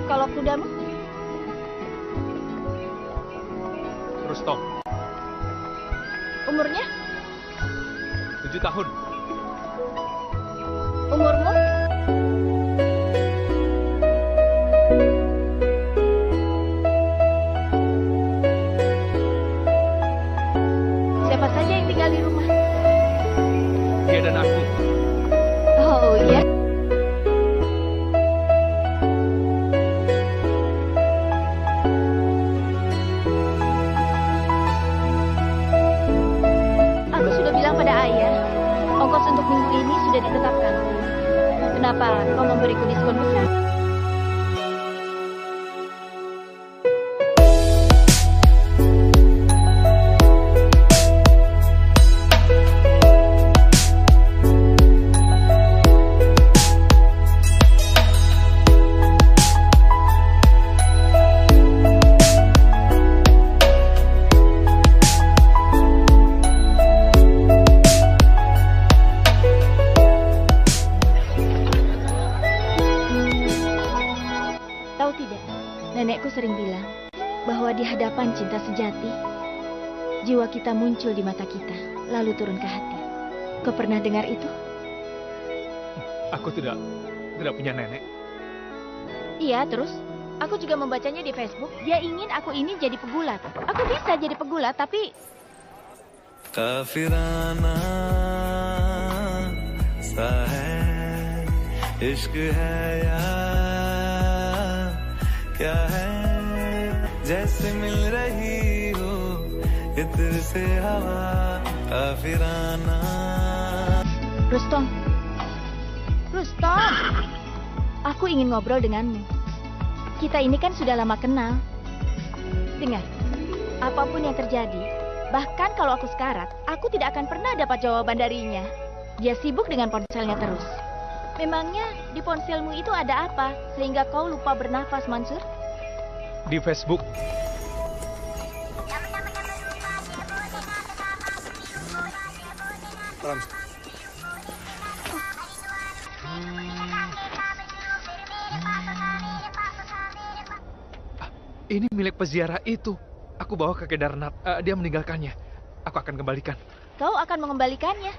[SPEAKER 7] Kalau kudamu?
[SPEAKER 6] Rustom,
[SPEAKER 7] Umurnya?
[SPEAKER 6] 7 tahun.
[SPEAKER 7] Umurmu? Siapa saja yang tinggal di rumah?
[SPEAKER 6] Dia dan aku.
[SPEAKER 7] Oh iya. Aku sudah bilang pada ayah, ongkos untuk minggu ini sudah ditetapkan. Kenapa kau memberiku diskon besar? Ayahku sering bilang bahwa di hadapan cinta sejati, jiwa kita muncul di mata kita, lalu turun ke hati. Kau pernah dengar itu?
[SPEAKER 6] Aku tidak punya nenek.
[SPEAKER 7] Iya, terus? Aku juga membacanya di Facebook. Dia ingin aku ini jadi pegulat. Aku bisa jadi pegulat, tapi...
[SPEAKER 14] काफिराना सा है इश्क है या क्या है जैसे मिल रही हो इत्र से हवा काफिराना
[SPEAKER 7] Rustom, aku ingin ngobrol denganmu. Kita ini kan sudah lama kenal. Dengar, apapun yang terjadi, bahkan kalau aku sekarat, aku tidak akan pernah dapat jawaban darinya. Dia sibuk dengan ponselnya terus. Memangnya di ponselmu itu ada apa sehingga kau lupa bernafas, Mansur?
[SPEAKER 6] Di Facebook. Ini milik peziarah itu. Aku bawa ke Kedarnath. Dia meninggalkannya. Aku akan kembalikan.
[SPEAKER 7] Kau akan mengembalikannya?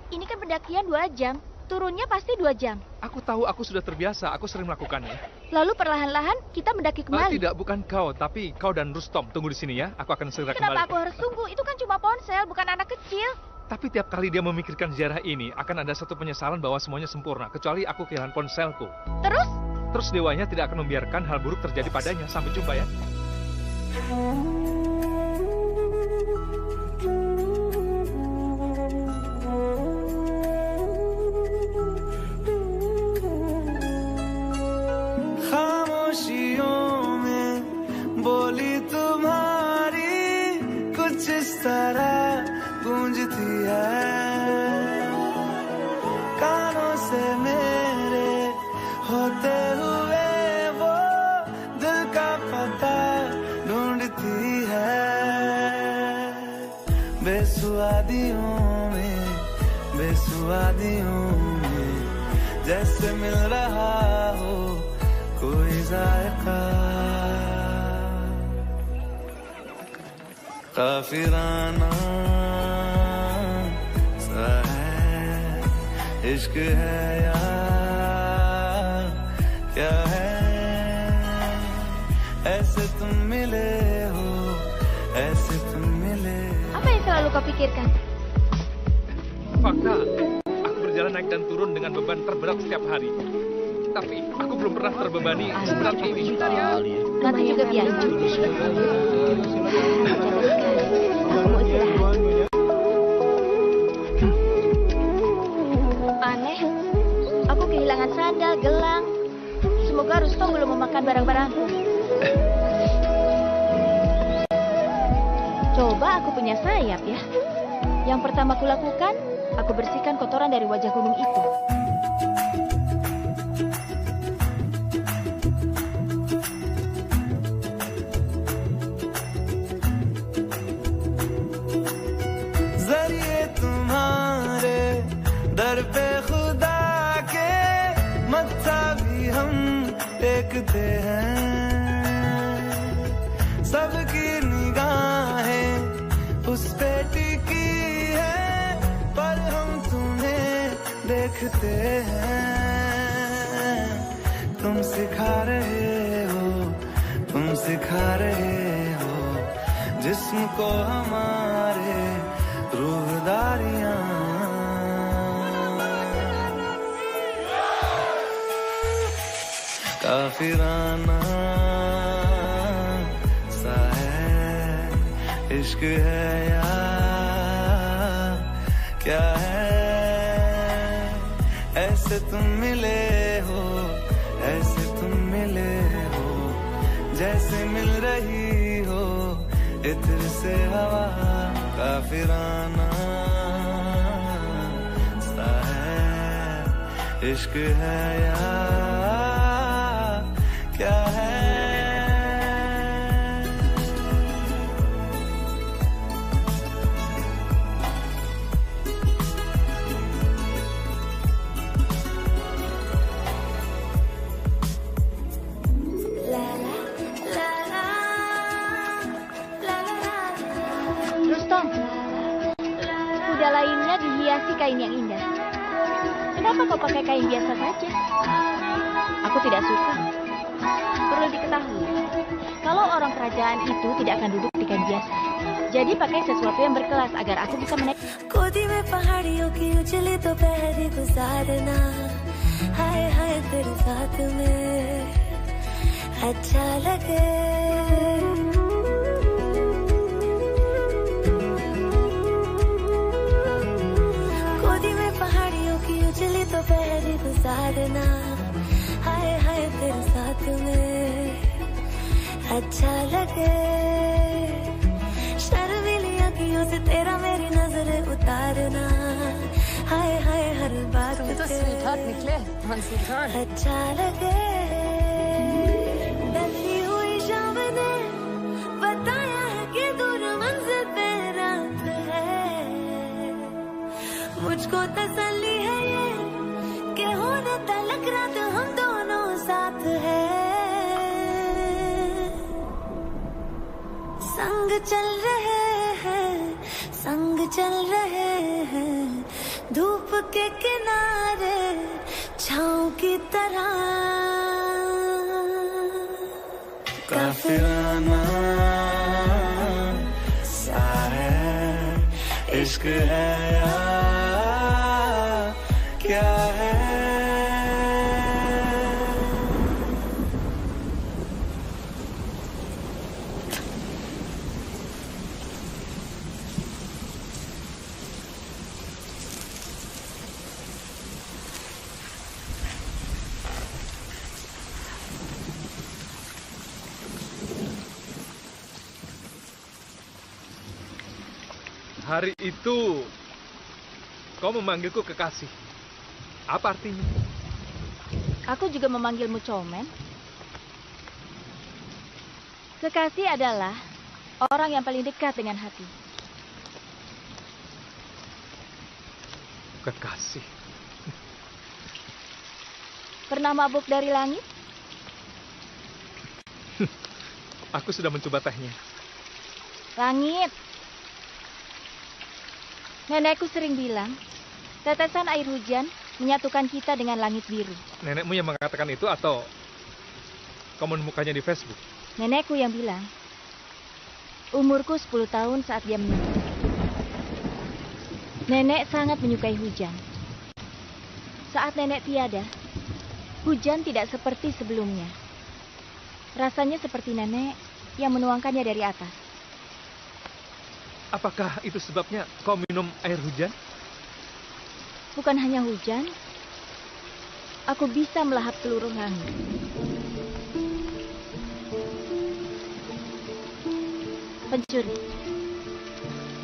[SPEAKER 7] Ini kan pendakian 2 jam. Turunnya pasti 2 jam.
[SPEAKER 6] Aku tahu, aku sudah terbiasa. Aku sering melakukannya.
[SPEAKER 7] Lalu perlahan-lahan kita mendaki kembali.
[SPEAKER 6] Tidak, bukan kau. Tapi kau dan Rustom. Tunggu di sini ya. Aku akan segera kembali.
[SPEAKER 7] Kenapa aku harus tunggu? Itu kan cuma ponsel, bukan anak kecil.
[SPEAKER 6] Tapi tiap kali dia memikirkan ziarah ini, akan ada satu penyesalan bahwa semuanya sempurna. Kecuali aku kehilangan ponselku.
[SPEAKER 7] Terus?
[SPEAKER 6] Terus dewanya tidak akan membiarkan hal buruk terjadi padanya. Sampai jumpa ya.
[SPEAKER 14] खामोशियों में बोली तुम्हारी कुछ इस तरह गूंजती है कानों से मेरे होते हुए वो दिल का पता ढूंढती है बेसुआदियों में जैसे मिल रहा हो कोई जायका काफिराना सा है इश्क है या क्या है ऐसे तुम मिले हो ऐसे तुम मिले.
[SPEAKER 7] Apa yang selalu kau pikirkan?
[SPEAKER 6] Fakta, aku berjalan naik dan turun dengan beban terberat setiap hari. Tapi aku belum pernah terbebani seberat ini.
[SPEAKER 7] Nanti juga biasa. Aneh, aku kehilangan sandal, gelang. Semoga Rustom belum memakan barang-barangku. Coba aku punya sayap ya. Yang pertama kulakukan, aku bersihkan kotoran dari wajah gunung itu.
[SPEAKER 14] जरिए तुम्हारे दर पे खुदा के मत्था भी हम टेकते हैं सबकी निगाहें उस पे टिकी है पर हम तुम्हें देखते हैं तुम सिखा रहे हो जिस्म को हमारे रूहदारियां काफिराना सा है इश्क है या क्या है ऐसे तुम मिले हो जैसे मिल रही हो इत्र से हवा काफिराना सा है इश्क है या क्या है
[SPEAKER 7] La la Kenapa kau pakai kain biasa saja? Aku tidak suka. Perlu diketahui, kalau orang kerajaan itu tidak akan duduk di kain biasa. Jadi pakai sesuatu yang berkelas agar aku bisa menaik.
[SPEAKER 14] गोदी में पहाड़ियों की उजली दोपहरी गुजारना हाय हाय तेरे साथ में अच्छा लगे गोदी में पहाड़ियों की उजली दोपहरी गुजारना हाय हाय तेरे साथ में अच्छा लगे शर्मीली अखियों से तेरा मेरी नजरें उतारना हाय हाय हर बात अच्छा लगे डरती हुई शाम ने बताया है कि दूर मंजिल पे रात है मुझको तसल्ली है ये कि होने तलक रात हम दोनों साथ है संग चल रहे हैं धूप के किनारे छाँव की तरह काफिराना सा है इश्क है या क्या है
[SPEAKER 6] Hari itu, kau memanggilku kekasih. Apa artinya?
[SPEAKER 7] Aku juga memanggilmu Comen. Kekasih adalah orang yang paling dekat dengan hati.
[SPEAKER 6] Kekasih.
[SPEAKER 7] Pernah mabuk dari langit?
[SPEAKER 6] Aku sudah mencoba tehnya.
[SPEAKER 7] Langit. Nenekku sering bilang, tetesan air hujan menyatukan kita dengan langit biru.
[SPEAKER 6] Nenekmu yang mengatakan itu atau kau menemukannya di Facebook?
[SPEAKER 7] Nenekku yang bilang, umurku 10 tahun saat dia meninggal. Nenek sangat menyukai hujan. Saat nenek tiada, hujan tidak seperti sebelumnya. Rasanya seperti nenek yang menuangkannya dari atas.
[SPEAKER 6] Apakah itu sebabnya kau minum air hujan?
[SPEAKER 7] Bukan hanya hujan, aku bisa melahap seluruh langit. Pencuri.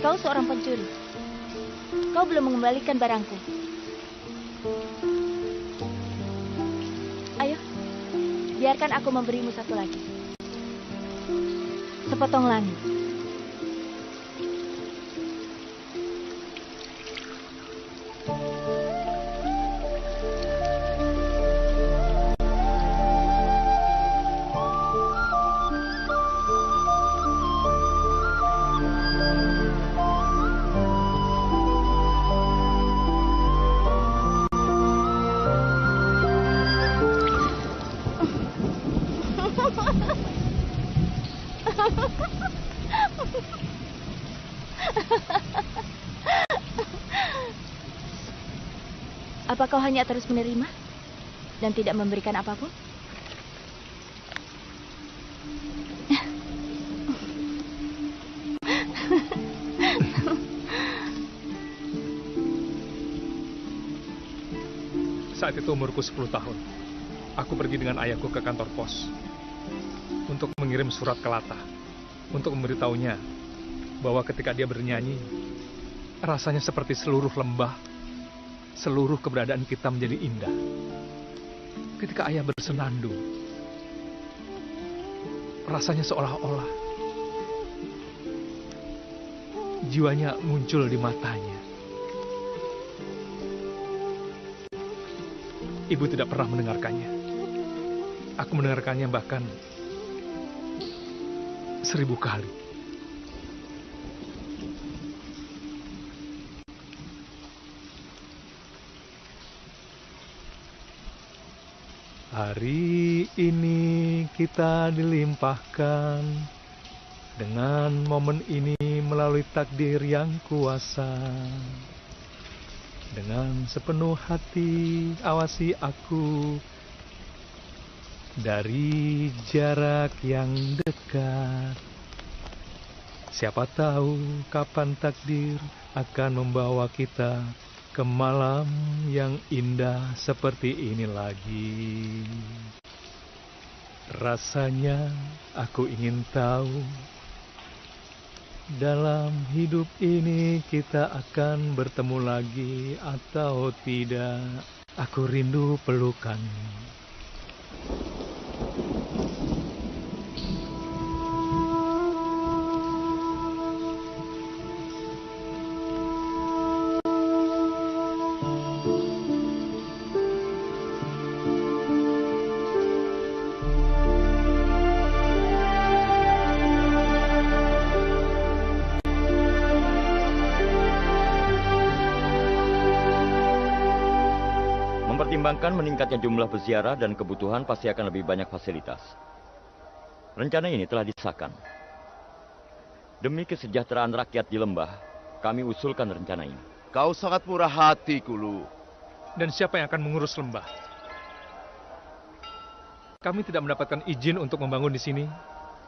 [SPEAKER 7] Kau seorang pencuri. Kau belum mengembalikan barangku. Ayo, biarkan aku memberimu satu lagi. Sepotong langit. Apa kau hanya terus menerima dan tidak memberikan apapun?
[SPEAKER 6] Saat itu umurku 10 tahun. Aku pergi dengan ayahku ke kantor pos untuk mengirim surat ke Lata, untuk memberitahunya bahwa ketika dia bernyanyi, rasanya seperti seluruh lembah, seluruh keberadaan kita menjadi indah. Ketika ayah bersenandung, rasanya seolah-olah jiwanya muncul di matanya. Ibu tidak pernah mendengarkannya. Aku mendengarkannya bahkan 1000 kali. Hari ini kita dilimpahkan dengan momen ini melalui takdir yang kuasa. Dengan sepenuh hati awasi aku dari jarak yang dekat. Siapa tahu kapan takdir akan membawa kita ke malam yang indah seperti ini lagi. Rasanya aku ingin tahu, dalam hidup ini kita akan bertemu lagi atau tidak. Aku rindu pelukanmu.
[SPEAKER 11] Mempertimbangkan meningkatnya jumlah peziarah dan kebutuhan pasti akan lebih banyak fasilitas. Rencana ini telah disahkan. Demi kesejahteraan rakyat di lembah, kami usulkan rencana ini.
[SPEAKER 9] Kau sangat murah hati, Kulu.
[SPEAKER 6] Dan siapa yang akan mengurus lembah? Kami tidak mendapatkan izin untuk membangun di sini,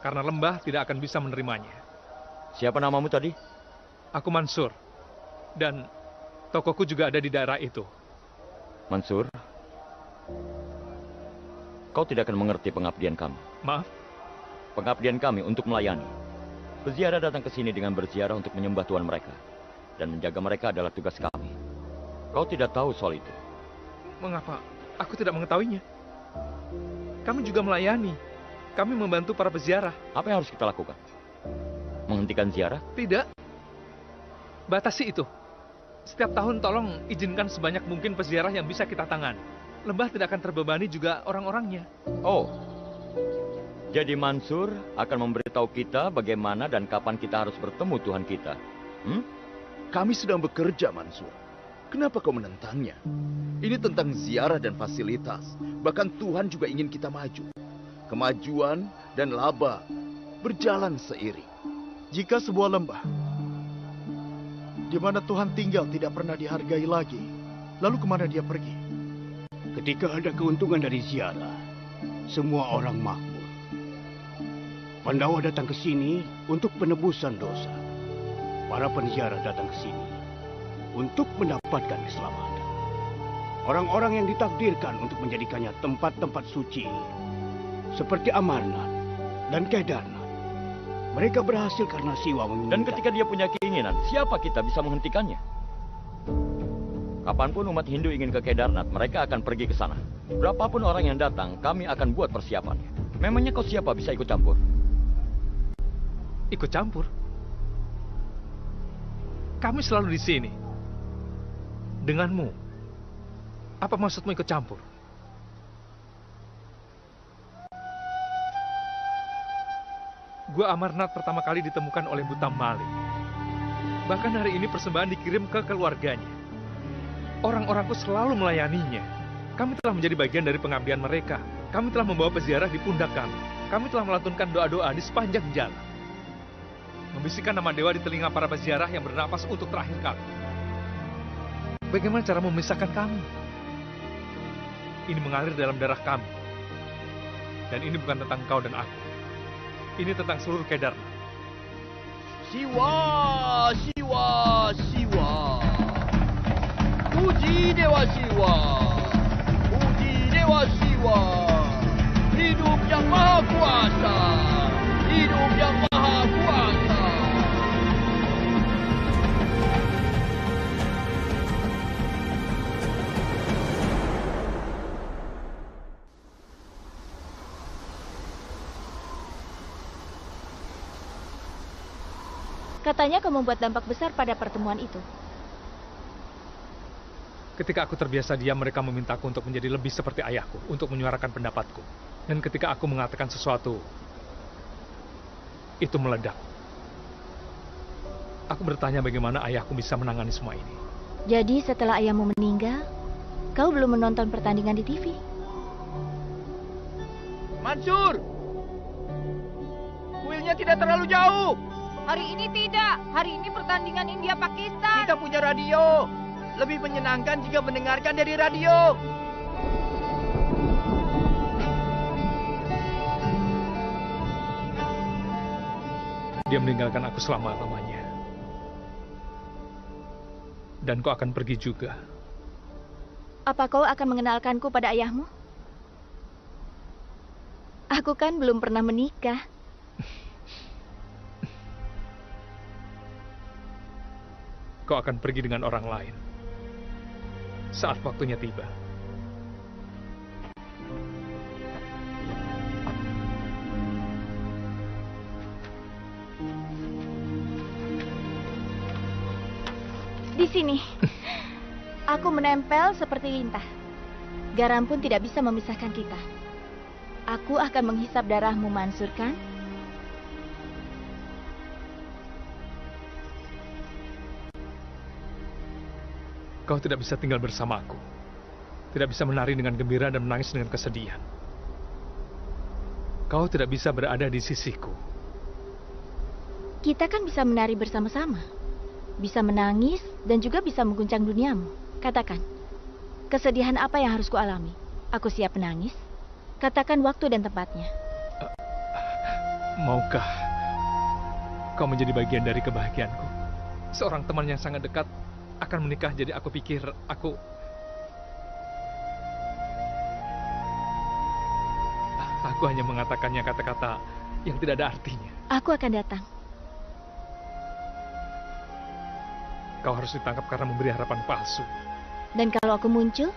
[SPEAKER 6] karena lembah tidak akan bisa menerimanya.
[SPEAKER 11] Siapa namamu tadi?
[SPEAKER 6] Aku Mansur, dan tokoku juga ada di daerah itu.
[SPEAKER 11] Mansur, kau tidak akan mengerti pengabdian kami.
[SPEAKER 6] Maaf?
[SPEAKER 11] Pengabdian kami untuk melayani. Peziarah datang ke sini dengan berziarah untuk menyembah Tuhan mereka. Dan menjaga mereka adalah tugas kami. Kau tidak tahu soal itu.
[SPEAKER 6] Mengapa? Aku tidak mengetahuinya. Kami juga melayani. Kami membantu para peziarah.
[SPEAKER 11] Apa yang harus kita lakukan? Menghentikan ziarah?
[SPEAKER 6] Tidak. Batasi itu. Setiap tahun tolong izinkan sebanyak mungkin peziarah yang bisa kita tangani. Lembah tidak akan terbebani juga orang-orangnya.
[SPEAKER 11] Oh, jadi Mansur akan memberitahu kita bagaimana dan kapan kita harus bertemu Tuhan kita.
[SPEAKER 9] Kami sedang bekerja, Mansur. Kenapa kau menentangnya? Ini tentang ziarah dan fasilitas. Bahkan Tuhan juga ingin kita maju. Kemajuan dan laba berjalan seiring.
[SPEAKER 3] Jika sebuah lembah di mana Tuhan tinggal tidak pernah dihargai lagi, lalu kemana dia pergi?
[SPEAKER 10] Ketika ada keuntungan dari ziarah, semua orang makmur. Pandawa datang ke sini untuk penebusan dosa. Para penziarah datang ke sini untuk mendapatkan keselamatan. Orang-orang yang ditakdirkan untuk menjadikannya tempat-tempat suci, seperti Amarnath dan Kedarnath, mereka berhasil karena Siwa meminta.
[SPEAKER 11] Dan ketika dia punya keinginan, siapa kita bisa menghentikannya? Kapanpun umat Hindu ingin ke Kedarnath, mereka akan pergi ke sana. Berapapun orang yang datang, kami akan buat persiapannya. Memangnya kau siapa bisa ikut campur?
[SPEAKER 6] Ikut campur? Kami selalu di sini. Denganmu. Apa maksudmu ikut campur? Gua Amarnath pertama kali ditemukan oleh Buta Malik. Bahkan hari ini persembahan dikirim ke keluarganya. Orang-orangku selalu melayaninya. Kami telah menjadi bagian dari pengabdian mereka. Kami telah membawa peziarah di pundak kami. Kami telah melantunkan doa-doa di sepanjang jalan. Membisikkan nama dewa di telinga para peziarah yang bernapas untuk terakhir kali. Bagaimana cara memisahkan kami? Ini mengalir dalam darah kami. Dan ini bukan tentang kau dan aku. Ini tentang seluruh Kedarnath.
[SPEAKER 8] Siwa, Siwa, Siwa. Puji Dewa Siwa. Puji Dewa Siwa. Hidup yang maha kuasa. Hidup yang maha kuasa.
[SPEAKER 7] Katanya kau membuat dampak besar pada pertemuan itu.
[SPEAKER 6] Ketika aku terbiasa diam, mereka memintaku untuk menjadi lebih seperti ayahku, untuk menyuarakan pendapatku. Dan ketika aku mengatakan sesuatu, itu meledak. Aku bertanya bagaimana ayahku bisa menangani semua ini.
[SPEAKER 7] Jadi setelah ayahmu meninggal, kau belum menonton pertandingan di TV?
[SPEAKER 8] Mansur! Kuilnya tidak terlalu jauh.
[SPEAKER 1] Hari ini tidak. Hari ini pertandingan India-Pakistan.
[SPEAKER 8] Kita punya radio. Lebih menyenangkan jika mendengarkan dari radio.
[SPEAKER 6] Dia meninggalkan aku selama-lamanya. Dan kau akan pergi juga.
[SPEAKER 7] Apa kau akan mengenalkanku pada ayahmu? Aku kan belum pernah menikah.
[SPEAKER 6] Kau akan pergi dengan orang lain. Saat waktunya tiba.
[SPEAKER 7] Di sini, aku menempel seperti lintah. Garam pun tidak bisa memisahkan kita. Aku akan menghisap darahmu, Mansur, kan?
[SPEAKER 6] Kau tidak bisa tinggal bersamaku. Tidak bisa menari dengan gembira dan menangis dengan kesedihan. Kau tidak bisa berada di sisiku.
[SPEAKER 7] Kita kan bisa menari bersama-sama. Bisa menangis dan juga bisa mengguncang duniamu. Katakan, kesedihan apa yang harus kualami? Aku siap menangis. Katakan waktu dan tempatnya.
[SPEAKER 6] Maukah kau menjadi bagian dari kebahagiaanku? Seorang teman yang sangat dekat akan menikah, jadi aku pikir aku hanya mengatakannya kata-kata yang tidak ada artinya.
[SPEAKER 7] Aku akan datang.
[SPEAKER 6] Kau harus ditangkap karena memberi harapan palsu.
[SPEAKER 7] Dan kalau aku muncul,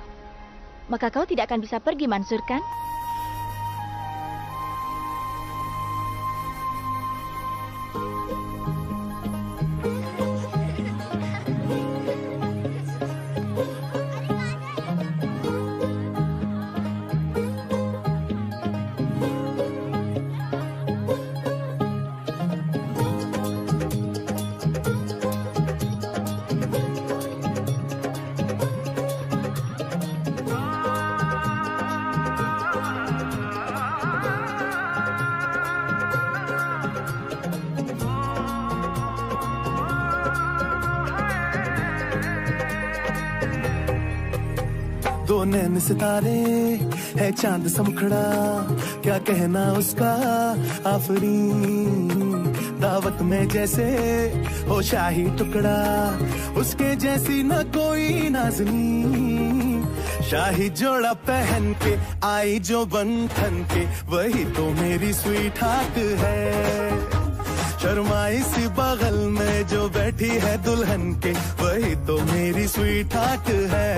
[SPEAKER 7] maka kau tidak akan bisa pergi, Mansur, kan?
[SPEAKER 15] दो नैन सितारे है चांद समखड़ा क्या कहना उसका आफरी दावत में जैसे हो शाही टुकड़ा उसके जैसी न कोई नाज़नी शाही जोड़ा पहन के आई जो बंधन के वही तो मेरी स्वीट हार्ट है शर्माई सी बगल में जो बैठी है दुल्हन के वही तो मेरी स्वीट हार्ट है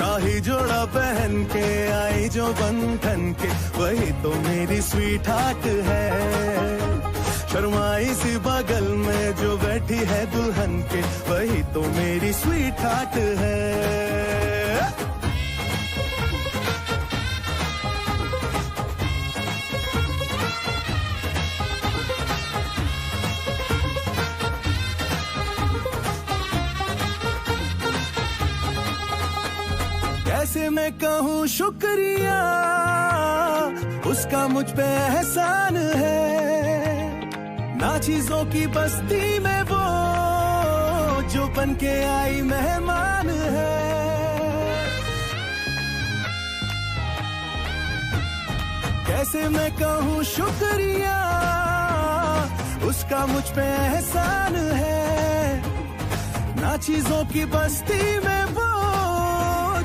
[SPEAKER 15] शाही जोड़ा पहन के आई जो बंधन के वही तो मेरी स्वीट हार्ट है शर्माई सी बगल में जो बैठी है दुल्हन के वही तो मेरी स्वीट हार्ट है कैसे मैं कहूँ शुक्रिया उसका मुझ पे एहसान है ना चीजों की बस्ती में वो जो बन के आई मेहमान है कैसे मैं कहूँ शुक्रिया उसका मुझ पे एहसान है ना चीजों की बस्ती में वो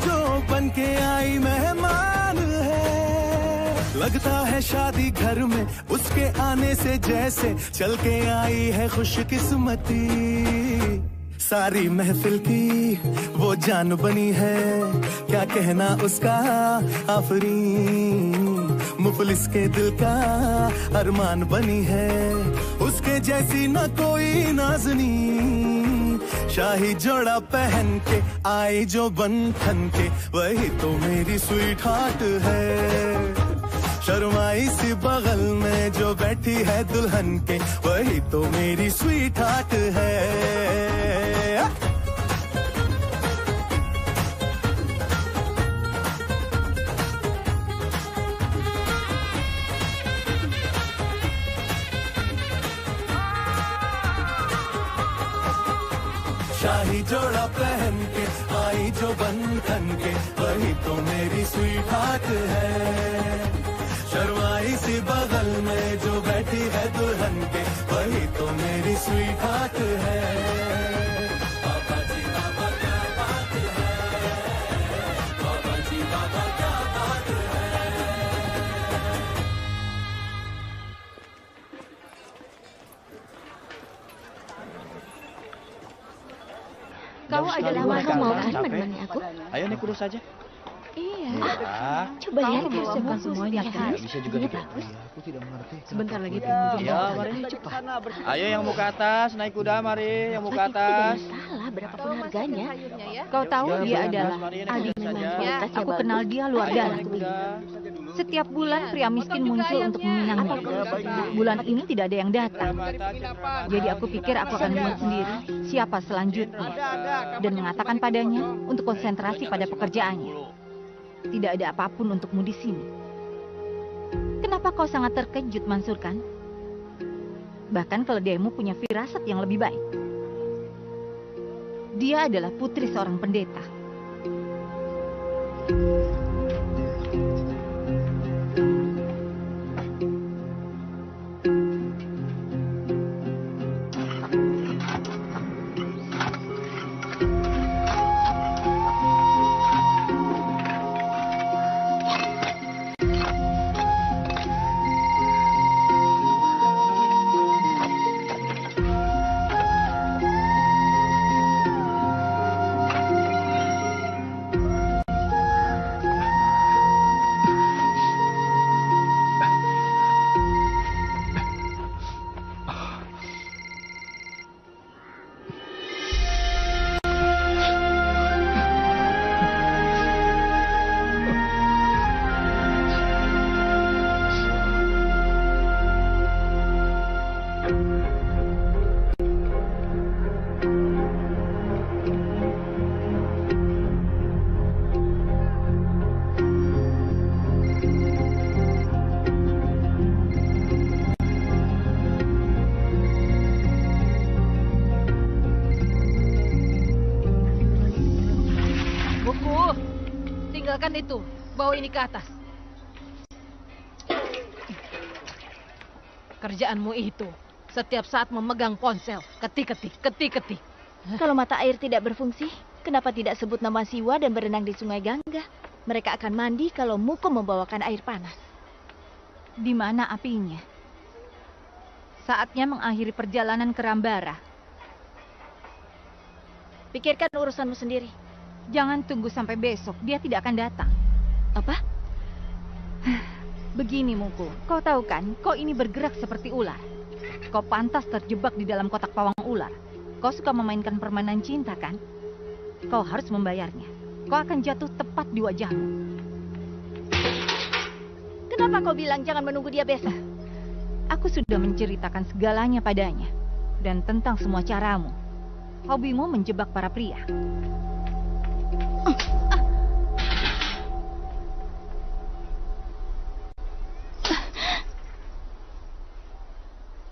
[SPEAKER 15] जो बन के आई मेहमान है लगता है शादी घर में उसके आने से जैसे चल के आई है खुशकिस्मती सारी महफिल की वो जान बनी है क्या कहना उसका आफरी मुफलिस के दिल का अरमान बनी है उसके जैसी न कोई नाज़नी शाही जोड़ा पहन के आई जो बंधन के वही तो मेरी स्वीट हार्ट है शर्माई सी बगल में जो बैठी है दुल्हन के वही तो मेरी स्वीट हार्ट है शाही जोड़ा पहन के आई जो बंधन के, वही तो मेरी स्वीट हार्ट है। शर्माई सी बगल में जो बैठी है दुल्हन के, वही तो मेरी स्वीट हार्ट है। बाबा जी बाबा क्या बात है, बाबा जी बाबा क्या बात है।
[SPEAKER 7] Kau adalah Wahyu, mau kan menemani aku?
[SPEAKER 4] Ayo naik kuda saja.
[SPEAKER 7] Iya.
[SPEAKER 4] Ah,
[SPEAKER 7] Coba lihat, siapkan semuanya kan.
[SPEAKER 4] bisa juga
[SPEAKER 7] Iya,
[SPEAKER 4] gitu.
[SPEAKER 7] bagus.
[SPEAKER 3] Aku tidak mengerti.
[SPEAKER 5] Sebentar lagi
[SPEAKER 4] Ya, mari cepat. Ayo yang mau ke atas, naik kuda mari, yang mau ke atas.
[SPEAKER 7] Salah, berapapun harganya.
[SPEAKER 1] Kau tahu
[SPEAKER 4] Ya,
[SPEAKER 1] dia
[SPEAKER 4] boleh,
[SPEAKER 1] adalah
[SPEAKER 4] mari, naik
[SPEAKER 1] Adi
[SPEAKER 4] kuda
[SPEAKER 1] memang
[SPEAKER 4] saja.
[SPEAKER 1] kualitasnya aku kenal dia luar
[SPEAKER 4] Ayo,
[SPEAKER 1] dalam.
[SPEAKER 4] naik kuda.
[SPEAKER 1] Setiap bulan pria miskin muncul untuk meminangnya. Bulan ini tidak ada yang datang. Jadi aku pikir aku akan membuat sendiri siapa selanjutnya dan mengatakan padanya untuk konsentrasi pada pekerjaannya. Tidak ada apapun untukmu di sini. Kenapa kau sangat terkejut, Mansur kan? Bahkan keledaimu punya firasat yang lebih baik. Dia adalah putri seorang pendeta.
[SPEAKER 5] Tinggalkan itu, bawa ini ke atas. Kerjaanmu itu, setiap saat memegang ponsel, ketik-ketik.
[SPEAKER 7] Kalau mata air tidak berfungsi, kenapa tidak sebut nama Siwa dan berenang di Sungai Gangga? Mereka akan mandi kalau Muko membawakan air panas.
[SPEAKER 1] Di mana apinya? Saatnya mengakhiri perjalanan ke Rambara.
[SPEAKER 7] Pikirkan urusanmu sendiri.
[SPEAKER 1] Jangan tunggu sampai besok, dia tidak akan datang.
[SPEAKER 7] Apa?
[SPEAKER 1] Begini, Muko. Kau tahu kan, kau ini bergerak seperti ular. Kau pantas terjebak di dalam kotak pawang ular. Kau suka memainkan permainan cinta, kan? Kau harus membayarnya. Kau akan jatuh tepat di wajahmu.
[SPEAKER 7] Kenapa kau bilang jangan menunggu dia besok?
[SPEAKER 1] Aku sudah menceritakan segalanya padanya. Dan tentang semua caramu. Hobimu menjebak para pria.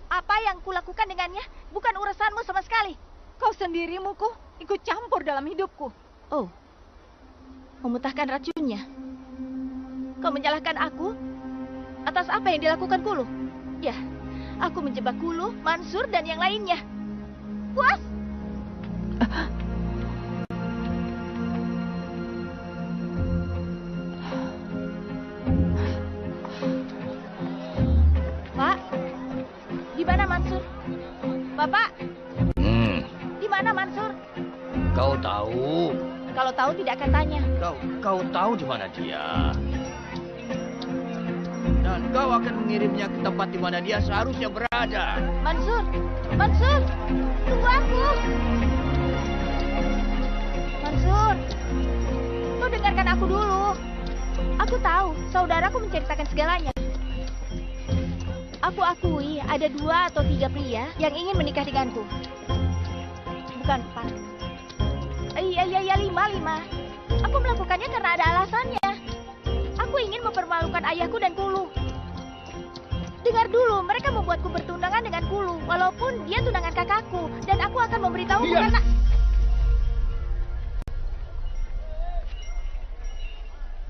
[SPEAKER 7] Apa yang kulakukan dengannya bukan urusanmu sama sekali.
[SPEAKER 1] Kau sendiri, Muko, ikut campur dalam hidupku.
[SPEAKER 7] Oh, memuntahkan racunnya. Kau menyalahkan aku atas apa yang dilakukan Kulu? Ya, aku menjebak Kulu, Mansur, dan yang lainnya. Puas? Pak, di mana Mansur? Bapak, di mana Mansur?
[SPEAKER 8] Kau tahu?
[SPEAKER 7] Kalau tahu tidak akan tanya.
[SPEAKER 8] Kau tahu di mana dia? Dan kau akan mengirimnya ke tempat di mana dia seharusnya berada.
[SPEAKER 7] Mansur, Mansur, tunggu aku. Mansur, kau dengarkan aku dulu. Aku tahu, saudaraku menceritakan segalanya. Aku akui ada 2 atau 3 pria yang ingin menikah denganku. Bukan 4. Iya, 5. Aku melakukannya karena ada alasannya. Aku ingin mempermalukan ayahku dan Kulu. Dengar dulu, mereka membuatku bertunangan dengan Kulu, walaupun dia tunangan kakakku. Dan aku akan memberitahu karena...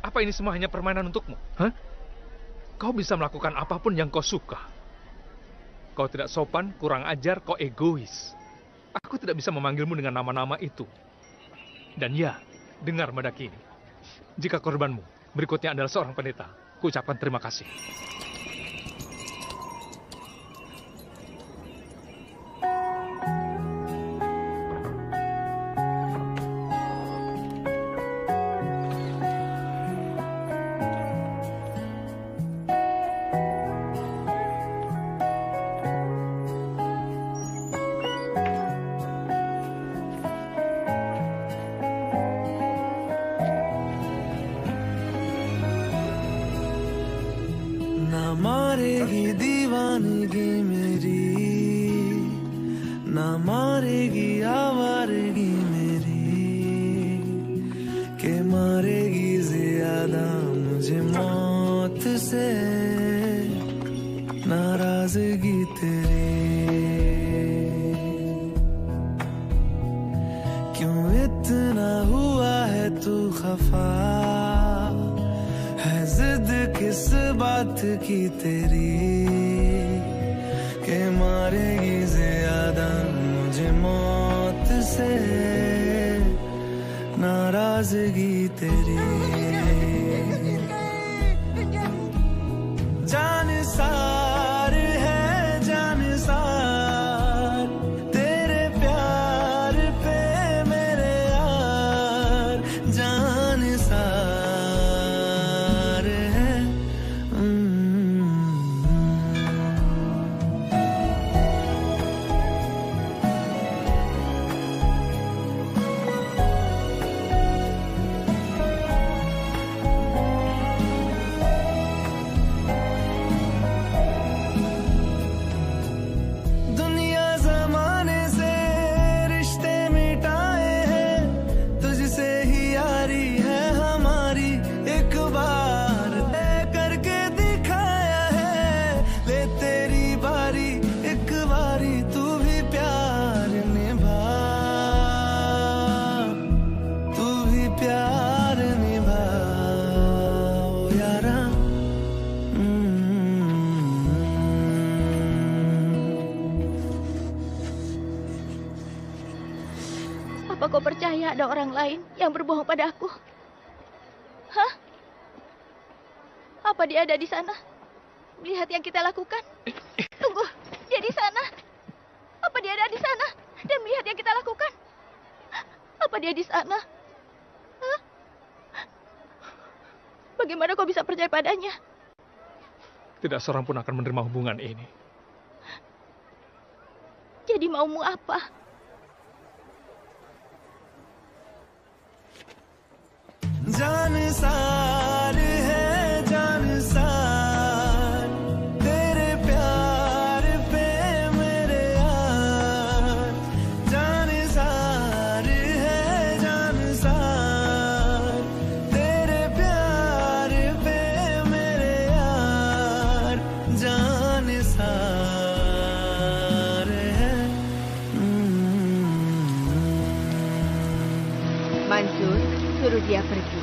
[SPEAKER 6] Apa ini semua hanya permainan untukmu? Hah? Kau bisa melakukan apapun yang kau suka. Kau tidak sopan, kurang ajar, kau egois. Aku tidak bisa memanggilmu dengan nama-nama itu. Dan ya, dengar Madakini. Jika korbanmu berikutnya adalah seorang pendeta, ku ucapkan terima kasih.
[SPEAKER 15] मारेगी दीवानगी मेरी, ना मारेगी आवारगी मेरी, के मारेगी ज्यादा मुझे मौत से नाराजगी तेरी। क्यों इतना हुआ है तू खफा, है जिद किस बात की तेरी, के मारेगी ज्यादा मुझे मौत से नाराजगी तेरी। जान सार है जान सार, तेरे प्यार पे मेरे यार जान सार है। दुनिया जमाने से रिश्ते मिटाए हैं, तुझसे ही यारी है हमारी, एक बार तय करके दिखाया है, ले तेरी बारी एक बारी तू भी प्यार निभा, तू भी प्यार निभा ओ यारा।
[SPEAKER 7] Apa kau percaya ada orang lain yang berbohong padaku? Hah? Apa dia ada di sana? Melihat yang kita lakukan? Tunggu, dia di sana. Apa dia ada di sana dan melihat yang kita lakukan? Apa dia di sana? Hah? Bagaimana kau bisa percaya padanya?
[SPEAKER 6] Tidak seorang pun akan menerima hubungan ini.
[SPEAKER 7] Jadi maumu apa?
[SPEAKER 15] जान सार है जान सार, तेरे प्यार पे मेरे यार जान सार है जान सार, तेरे प्यार पे मेरे यार जान सार है।
[SPEAKER 13] Mansur, suruh dia pergi.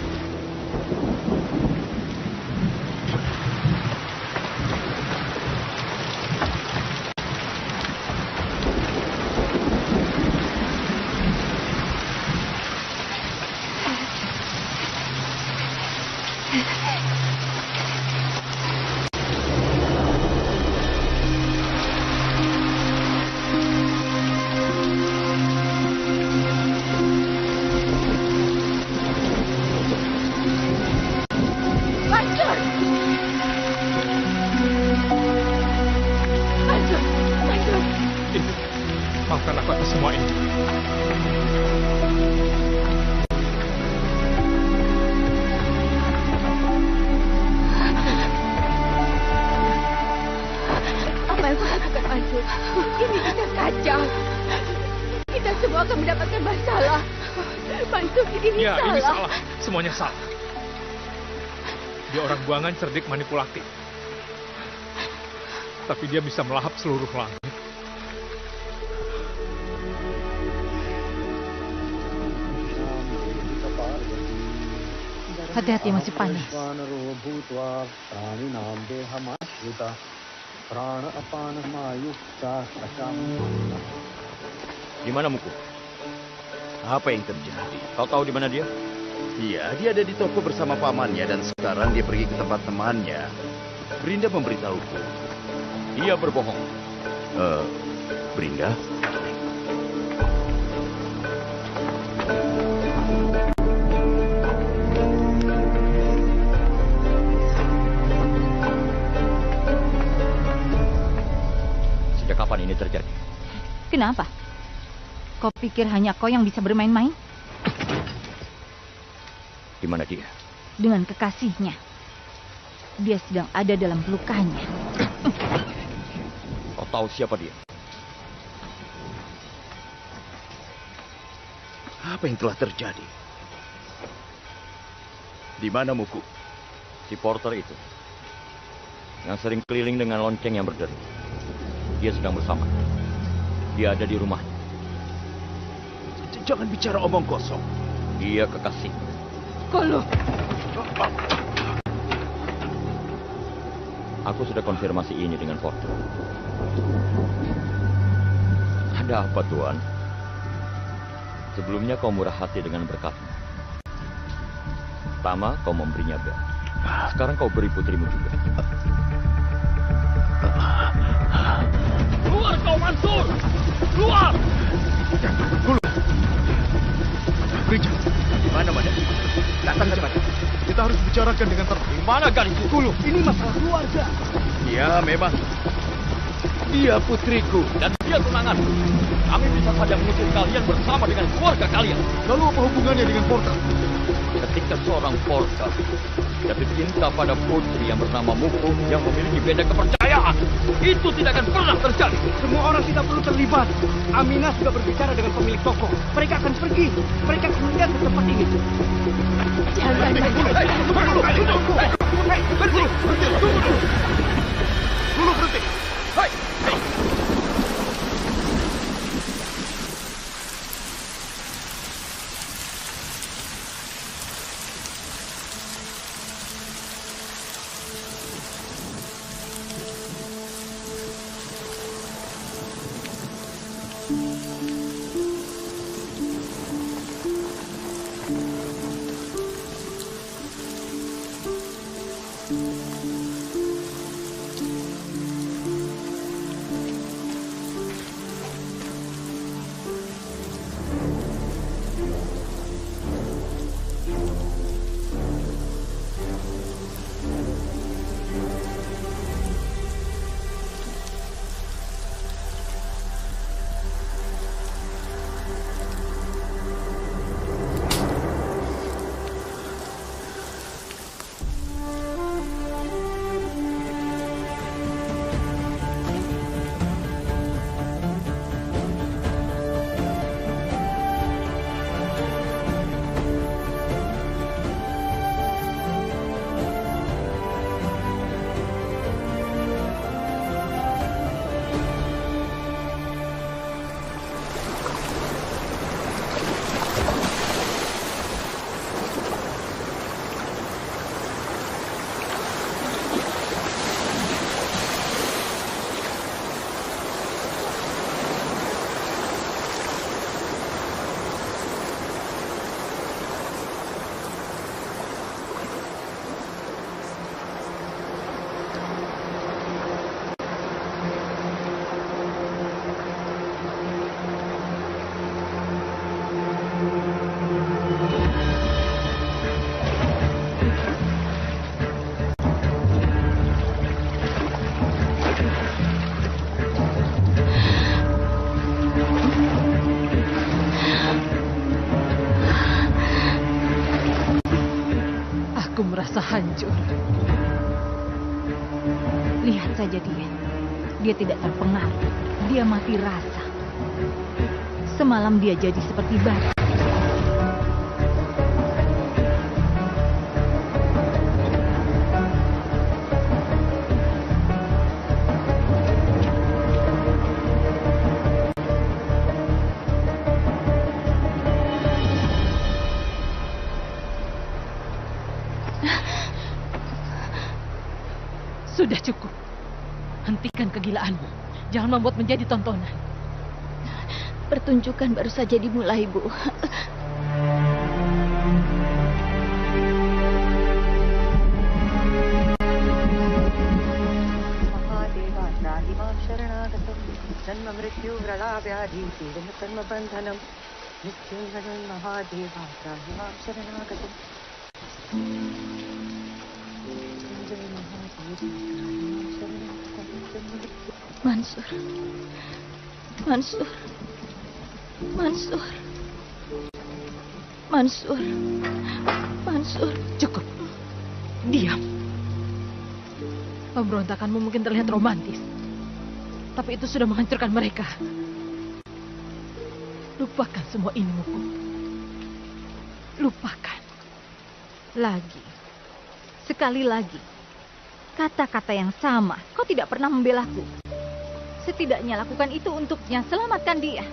[SPEAKER 7] Mansur! Mansur! Mansur!
[SPEAKER 6] Ibu, maafkan aku atas semua ini.
[SPEAKER 13] Apa yang kau lakukan, Mansur? Ini bisa kacau. Kita semua akan mendapatkan masalah. Mansur, ini
[SPEAKER 6] Ya,
[SPEAKER 13] salah.
[SPEAKER 6] ini salah. Semuanya salah. Dia orang buangan, cerdik, manipulatif. Tapi dia bisa melahap seluruh langit.
[SPEAKER 1] Hati-hati, masih panas.
[SPEAKER 11] Di mana Muku?
[SPEAKER 9] Apa yang terjadi?
[SPEAKER 11] Kau tahu di mana dia?
[SPEAKER 9] Iya, dia ada di toko bersama pamannya dan sekarang dia pergi ke tempat temannya. Brinda memberitahuku.
[SPEAKER 11] Dia berbohong.
[SPEAKER 9] Brinda?
[SPEAKER 11] Sejak kapan ini terjadi?
[SPEAKER 1] Kenapa? Kau pikir hanya kau yang bisa bermain-main?
[SPEAKER 11] Di mana dia?
[SPEAKER 1] Dengan kekasihnya. Dia sedang ada dalam pelukannya.
[SPEAKER 11] Kau tahu siapa dia?
[SPEAKER 9] Apa yang telah terjadi? Di mana Muku?
[SPEAKER 11] Si porter itu. Yang sering keliling dengan lonceng yang berderu. Dia sedang bersama. Dia ada di rumahnya.
[SPEAKER 9] Jangan bicara omong kosong.
[SPEAKER 11] Dia kekasih.
[SPEAKER 5] Kalau
[SPEAKER 11] aku sudah konfirmasi ini dengan porter. Ada apa, Tuan? Sebelumnya kau murah hati dengan berkatmu. Pertama, kau memberinya bel. Sekarang kau beri putrimu juga.
[SPEAKER 15] Keluar kau, Mansur! Keluar!
[SPEAKER 3] Richard,
[SPEAKER 9] di mana Mada? Datang cepat.
[SPEAKER 3] Kita harus bicarakan dengan terang.
[SPEAKER 11] Di mana gadis itu?
[SPEAKER 3] Dulu, ini masalah keluarga.
[SPEAKER 9] Ya, memang. Dia putriku.
[SPEAKER 11] Dan dia tunangan. Kami bisa saja mengusir kalian bersama dengan keluarga kalian.
[SPEAKER 3] Lalu apa hubungannya dengan Porter?
[SPEAKER 11] Ketika seorang porter jatuh cinta pada putri yang bernama Muku yang memiliki beda kepercayaan, itu tidak akan pernah terjadi.
[SPEAKER 10] Semua orang tidak perlu terlibat. Aminah sudah berbicara dengan pemilik toko. Mereka akan pergi. Mereka akan melihat ke tempat ini.
[SPEAKER 15] Jangan. Berhenti. Dulu berhenti. Hai.
[SPEAKER 5] merasa hancur.
[SPEAKER 1] Lihat saja dia. Dia tidak terpengaruh. Dia mati rasa. Semalam dia jadi seperti batu.
[SPEAKER 5] Sudah cukup. Hentikan kegilaanmu. Jangan membuat menjadi tontonan.
[SPEAKER 7] Pertunjukan baru saja dimulai, Bu. Mansur. Mansur. Mansur. Mansur. Mansur.
[SPEAKER 5] Cukup. Diam. Pemberontakanmu mungkin terlihat romantis. Tapi itu sudah menghancurkan mereka. Lupakan semua ini, Muku.
[SPEAKER 1] Lupakan. Lagi. Sekali lagi. Kata-kata yang sama. Kau tidak pernah membelaku. Setidaknya lakukan itu untuknya. Selamatkan dia.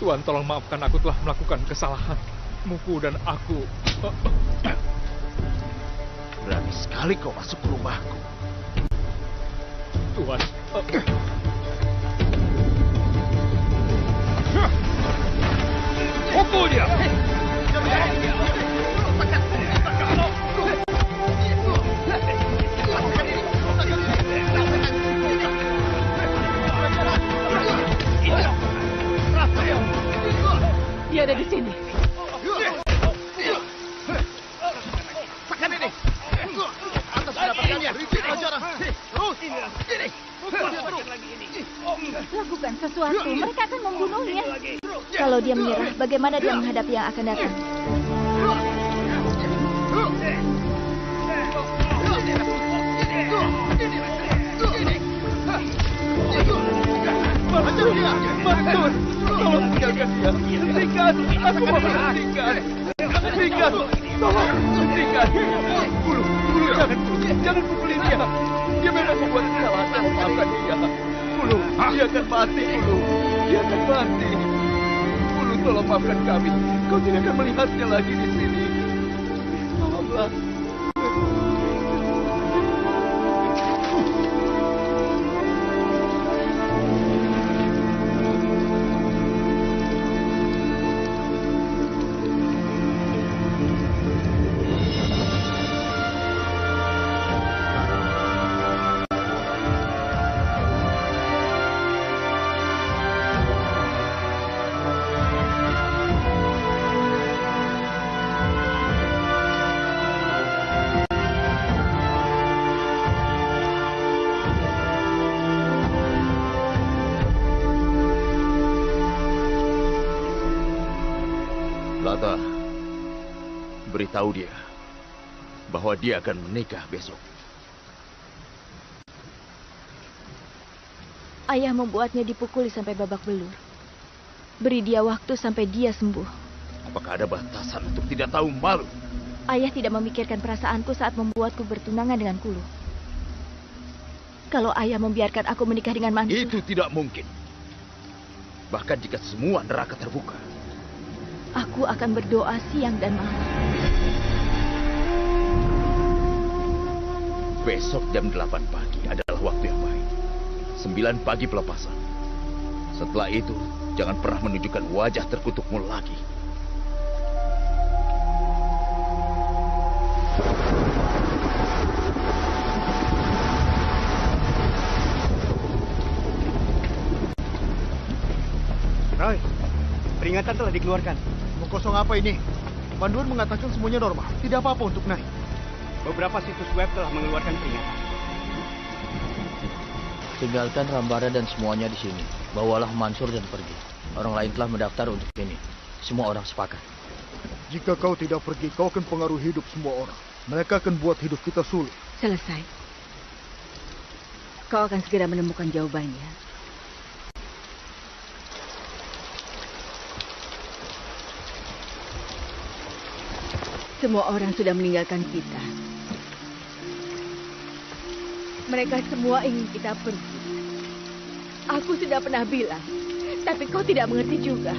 [SPEAKER 6] Tuhan, tolong maafkan, aku telah melakukan kesalahan. Muku dan aku...
[SPEAKER 2] Berani sekali kau masuk ke rumahku.
[SPEAKER 6] Tuhan...
[SPEAKER 2] Pukul dia!
[SPEAKER 5] Dia ada di sini.
[SPEAKER 2] Tekan ini. Atas mendapatkannya. Pelajaran. Terus. Ini.
[SPEAKER 7] Lakukan sesuatu. Mereka akan membunuhnya. Kalau dia menyerah, bagaimana dia menghadapi yang akan datang?
[SPEAKER 2] Hajar dia. Mansur. Tolong tinggalkan dia. Hentikan. Aku mau hentikan. Hentikan. Tolong. Hentikan. Bulu. Bulu jangan. Jangan pukulin dia. Dia memang membuat kesalahan. Maafkan dia. Bulu. Dia akan mati, Bulu. Dia akan mati. Bulu, tolong maafkan kami. Kau tidak akan melihatnya lagi di sini. Tolonglah. Lata, beritahu dia bahwa dia akan menikah besok.
[SPEAKER 7] Ayah membuatnya dipukuli sampai babak belur. Beri dia waktu sampai dia sembuh.
[SPEAKER 2] Apakah ada batasan untuk tidak tahu malu?
[SPEAKER 7] Ayah tidak memikirkan perasaanku saat membuatku bertunangan dengan Kulu. Kalau ayah membiarkan aku menikah dengan Mansur...
[SPEAKER 2] Itu tidak mungkin. Bahkan jika semua neraka terbuka.
[SPEAKER 7] Aku akan berdoa siang dan malam.
[SPEAKER 2] Besok jam 8 pagi adalah waktu yang baik. 9 pagi pelepasan. Setelah itu, jangan pernah menunjukkan wajah terkutukmu lagi.
[SPEAKER 10] Rai, peringatan telah dikeluarkan.
[SPEAKER 3] Kosong apa ini? Panduan mengatakan semuanya normal. Tidak apa-apa untuk naik.
[SPEAKER 10] Beberapa situs web telah mengeluarkan peringatan.
[SPEAKER 4] Tinggalkan Rambara dan semuanya di sini. Bawalah Mansur dan pergi. Orang lain telah mendaftar untuk ini. Semua orang sepakat.
[SPEAKER 3] Jika kau tidak pergi, kau akan pengaruhi hidup semua orang. Mereka akan buat hidup kita sulit.
[SPEAKER 13] Selesai. Kau akan segera menemukan jawabannya. Semua orang sudah meninggalkan kita. Mereka semua ingin kita pergi. Aku sudah pernah bilang, tapi kau tidak mengerti juga.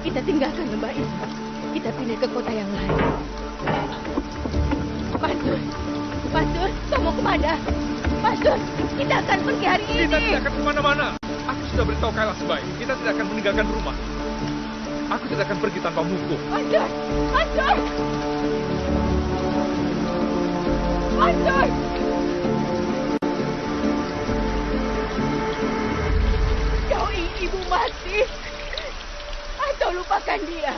[SPEAKER 13] Kita tinggalkan lembah ini. Kita pindah ke kota yang lain. Mansur, Mansur, kau mau kemana? Mansur, kita akan pergi hari ini.
[SPEAKER 6] Kita tidak akan kemana-mana. Aku sudah beritahu Kailas sebaik. Kita tidak akan meninggalkan rumah. Aku tidak akan pergi tanpa hukum.
[SPEAKER 13] Mansur, Mansur, Mansur. Kau ingin ibu mati? Atau lupakan dia.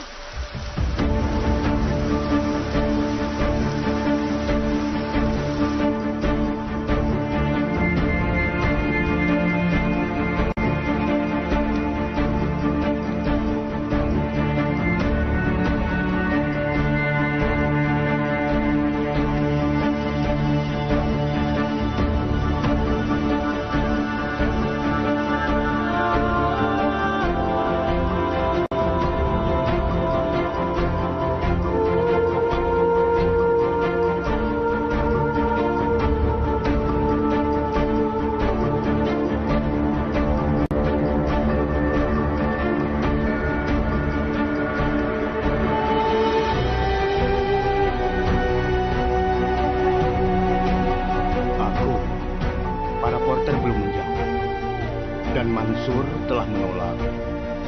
[SPEAKER 10] Dan Mansur telah menolak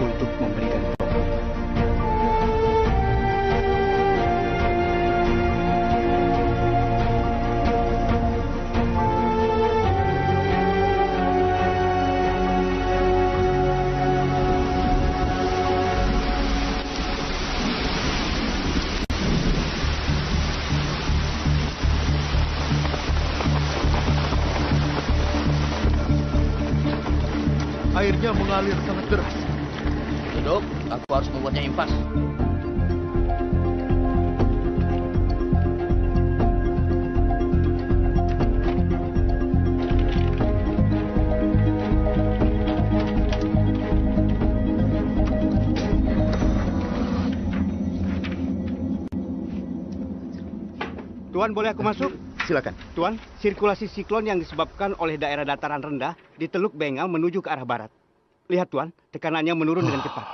[SPEAKER 10] untuk memberikan tongkat.
[SPEAKER 3] Airnya mengalir sangat deras.
[SPEAKER 4] Duduk, aku harus membuatnya impas.
[SPEAKER 10] Tuan, boleh aku masuk?
[SPEAKER 3] Silakan.
[SPEAKER 10] Tuan, sirkulasi siklon yang disebabkan oleh daerah dataran rendah di Teluk Bengal menuju ke arah barat. Lihat, Tuan, tekanannya menurun dengan cepat.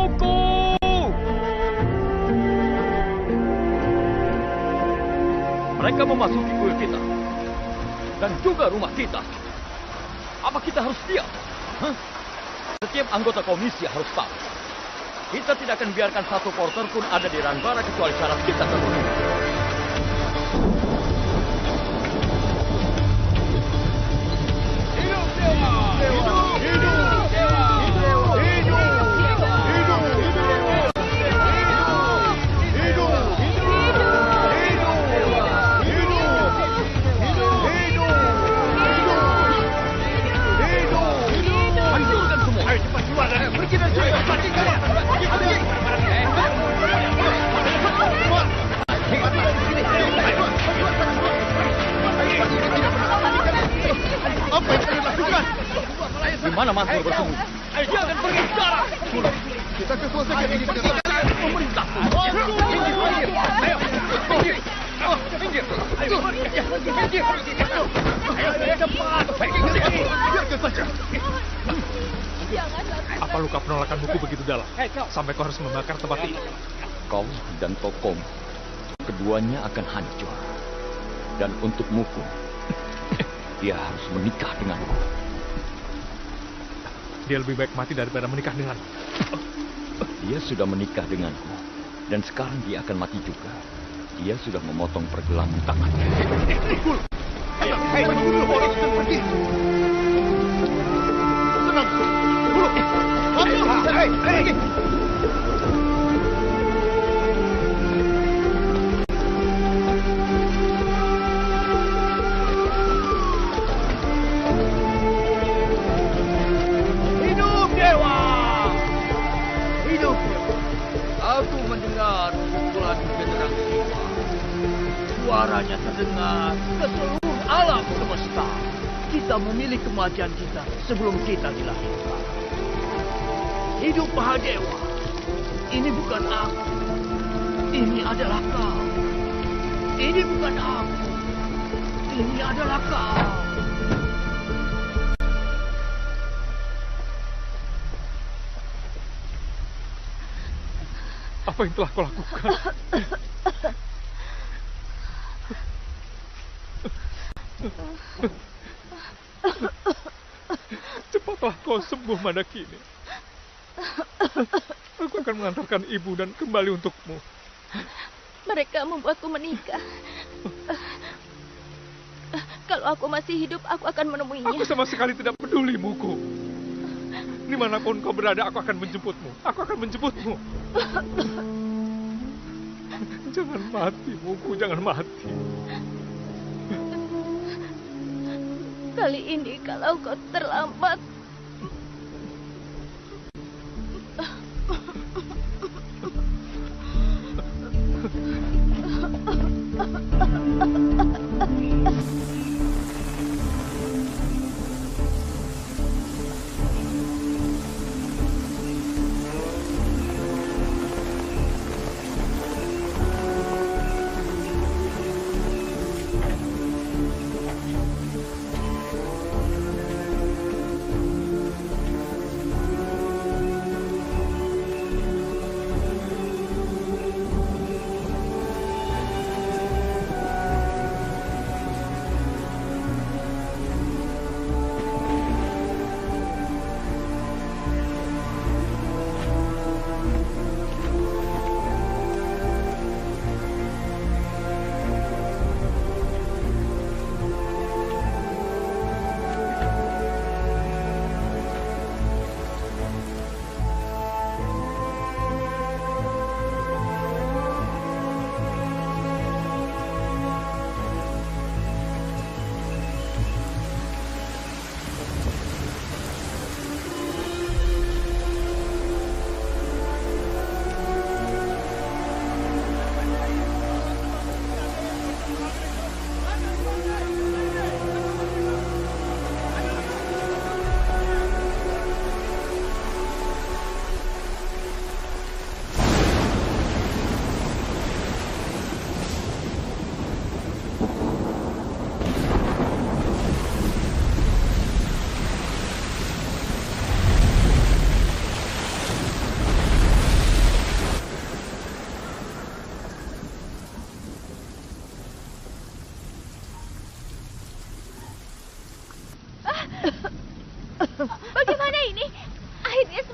[SPEAKER 11] Muku! Mereka memasuki kuil kita. Dan juga rumah kita. Apa kita harus diam? Hah? Setiap anggota komisi harus tahu. Kita tidak akan biarkan satu porter pun ada di Ranbara kecuali syarat kita terpenuhi. Hidup dewa! Hidup! Hidup dewa! Hidup! Hidup! Hancurkan semua! Ayo cepat keluar! Pergi dari sini! Pergi! Apa yang kalian lakukan? Di mana Mansur bersembunyi? Ayo jangan pergi sekarang! Kita selesaikan ini dengan pemerintah. Minggir! Ayo! Minggir! Minggir! Ayo! Minggir! Ayo cepat! Biarkan saja!
[SPEAKER 6] Apa luka penolakan buku begitu dalam? Sampai kau harus membakar tempat ini.
[SPEAKER 11] Kau dan tokomu, keduanya akan hancur. Dan untuk Muku, dia harus menikah denganku.
[SPEAKER 6] Dia lebih baik mati daripada menikah denganku.
[SPEAKER 11] Dia sudah menikah denganku. Dan sekarang dia akan mati juga. Dia sudah memotong pergelangan tangannya.
[SPEAKER 3] Ayo, dulu, pergi. Tenang, dulu. Pergi.
[SPEAKER 8] Hidup dewa! Hidup dewa! Aku mendengar pukulan genderang Siwa. Suaranya terdengar ke seluruh alam semesta. Kita memilih kematian kita sebelum kita dilahirkan. Hidup Mahadewa. Ini bukan aku. Ini adalah kau. Ini bukan aku. Ini adalah kau.
[SPEAKER 6] Apa yang telah kau lakukan? Cepatlah kau sembuh Mandakini. Aku akan mengantarkan ibu dan kembali untukmu.
[SPEAKER 7] Mereka membuatku menikah. Kalau aku masih hidup, aku akan menemuinya.
[SPEAKER 6] Aku sama sekali tidak peduli, Muku. Dimanapun kau berada, aku akan menjemputmu. Aku akan menjemputmu. Jangan mati, Muku, jangan mati.
[SPEAKER 7] Kali ini kalau kau terlambat,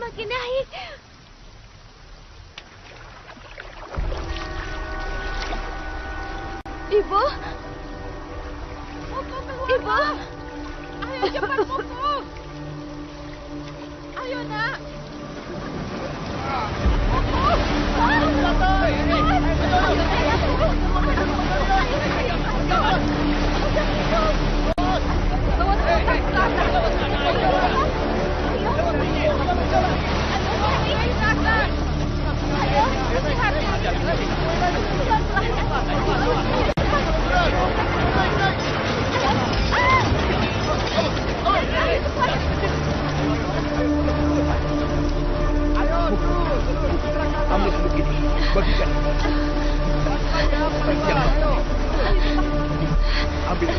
[SPEAKER 7] semakin naik. Ibu. Ibu.
[SPEAKER 5] Ayo cepat Pupu. Ayo nak.
[SPEAKER 10] Ambil sebut ini, bagikan. Jangan. Ambil.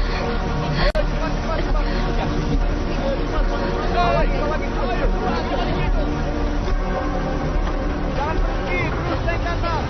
[SPEAKER 10] Jangan pergi, terus naik ke atas.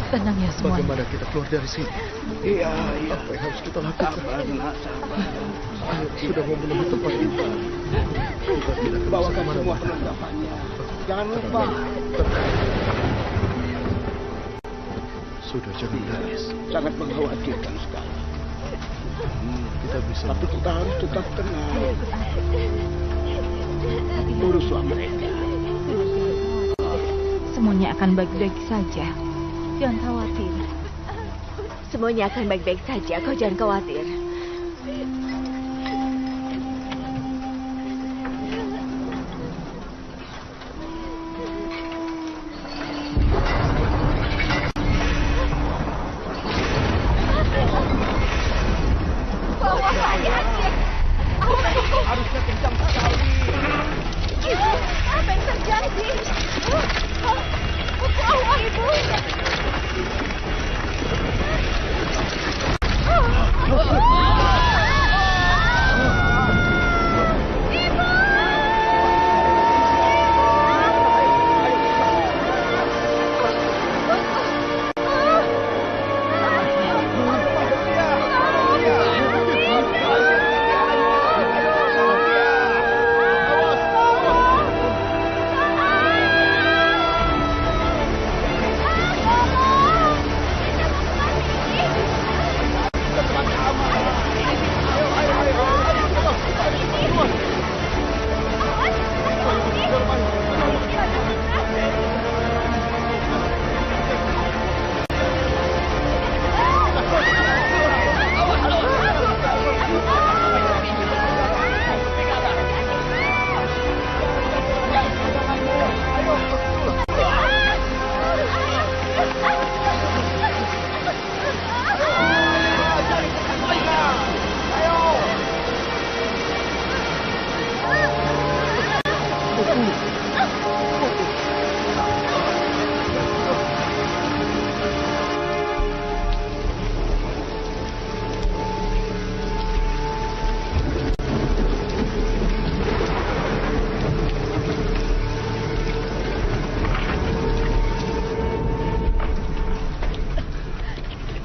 [SPEAKER 1] Tenang ya semua.
[SPEAKER 3] Bagaimana kita keluar dari sini?
[SPEAKER 10] Iya.
[SPEAKER 3] Apa yang harus kita lakukan?
[SPEAKER 10] Sabar.
[SPEAKER 3] Ayo, sudah mau menuju tempat ini. Kita tidak
[SPEAKER 10] bawa semua perlengkapannya. Jangan lupa.
[SPEAKER 3] Sudah, jangan nangis.
[SPEAKER 10] Sangat mengkhawatirkan sekali.
[SPEAKER 3] Kita bisa.
[SPEAKER 10] Tapi kita harus tetap tenang. Uruslah mereka.
[SPEAKER 1] Semuanya akan baik-baik saja. Jangan khawatir.
[SPEAKER 13] Semuanya akan baik-baik saja. Kau jangan khawatir.
[SPEAKER 10] Harusnya kencang sekali.
[SPEAKER 7] Ibu, apa yang terjadi? Ibu.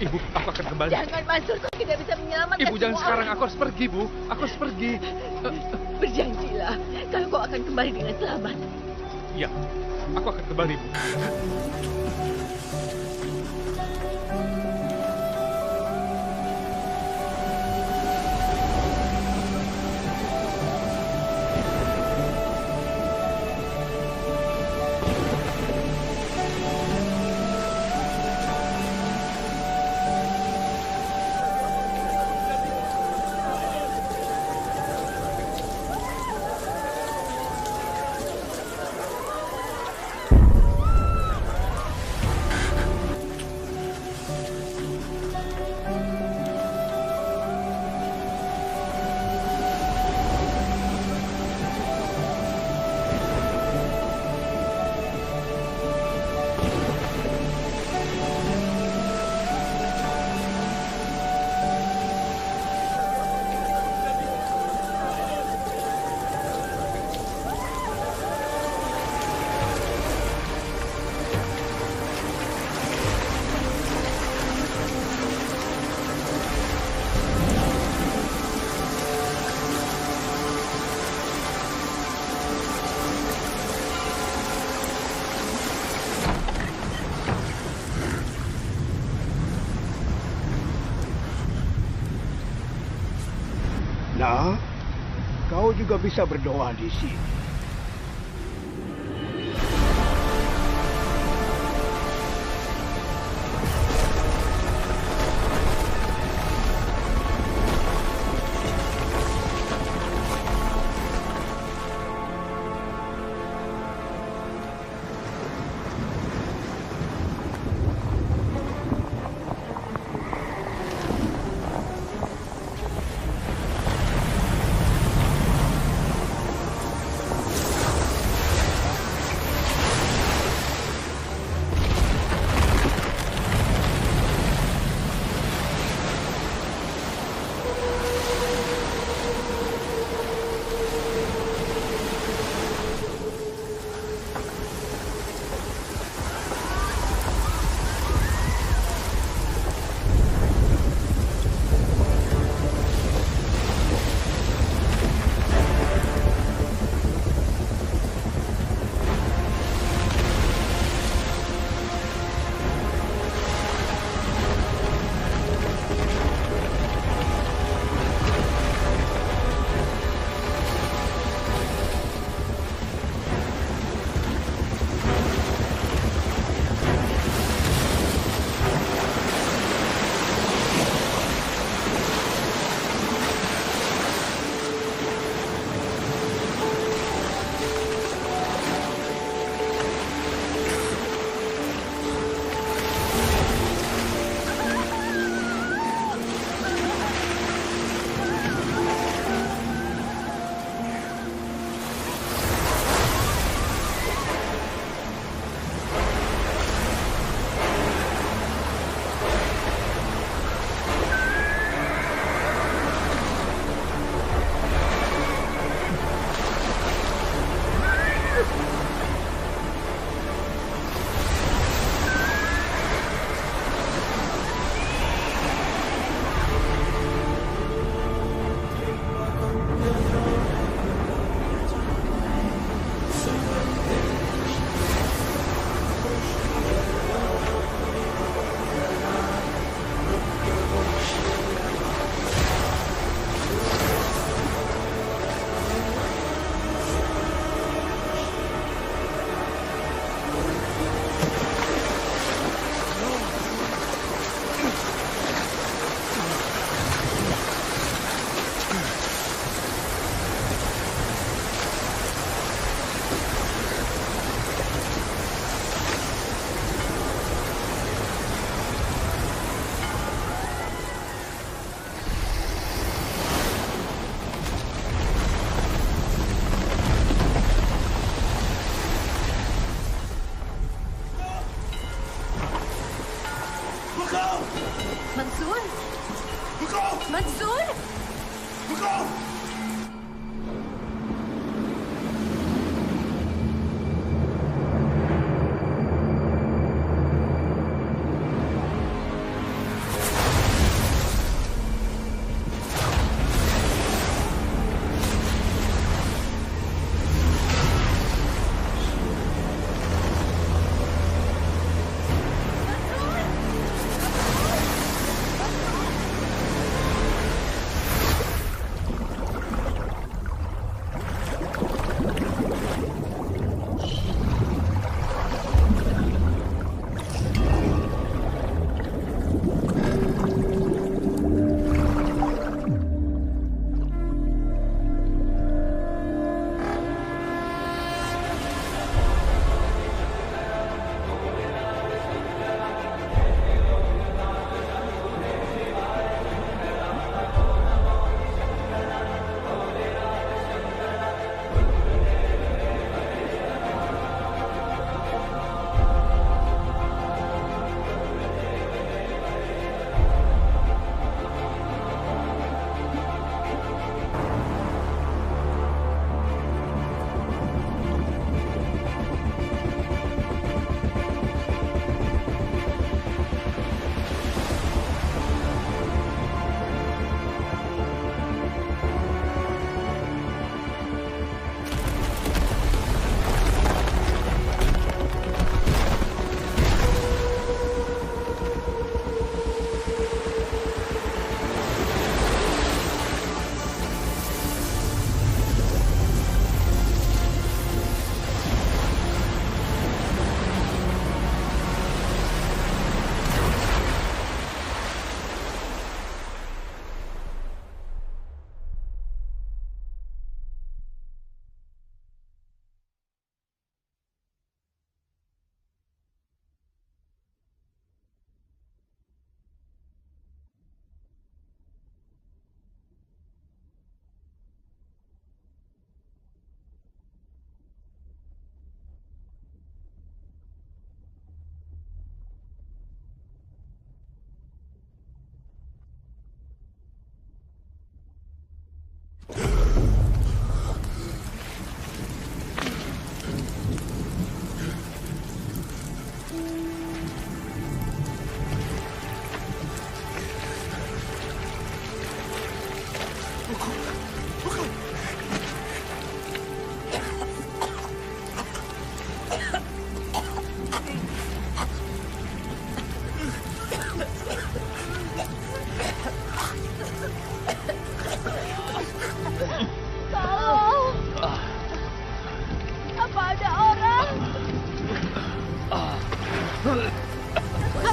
[SPEAKER 6] Ibu, aku akan kembali.
[SPEAKER 13] Jangan, Mansur, kau tidak bisa menyelamatkan
[SPEAKER 6] Ibu, jangan
[SPEAKER 13] semua
[SPEAKER 6] sekarang.
[SPEAKER 13] orang.
[SPEAKER 6] Aku harus pergi, Bu. Aku harus pergi.
[SPEAKER 13] Berjanjilah, kalau kau akan kembali dengan selamat.
[SPEAKER 6] Ya, aku akan kembali, Bu.
[SPEAKER 10] Nah, kau juga bisa berdoa di sini.
[SPEAKER 14] Mansoor? Mansoor?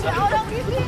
[SPEAKER 7] ada orang di sini.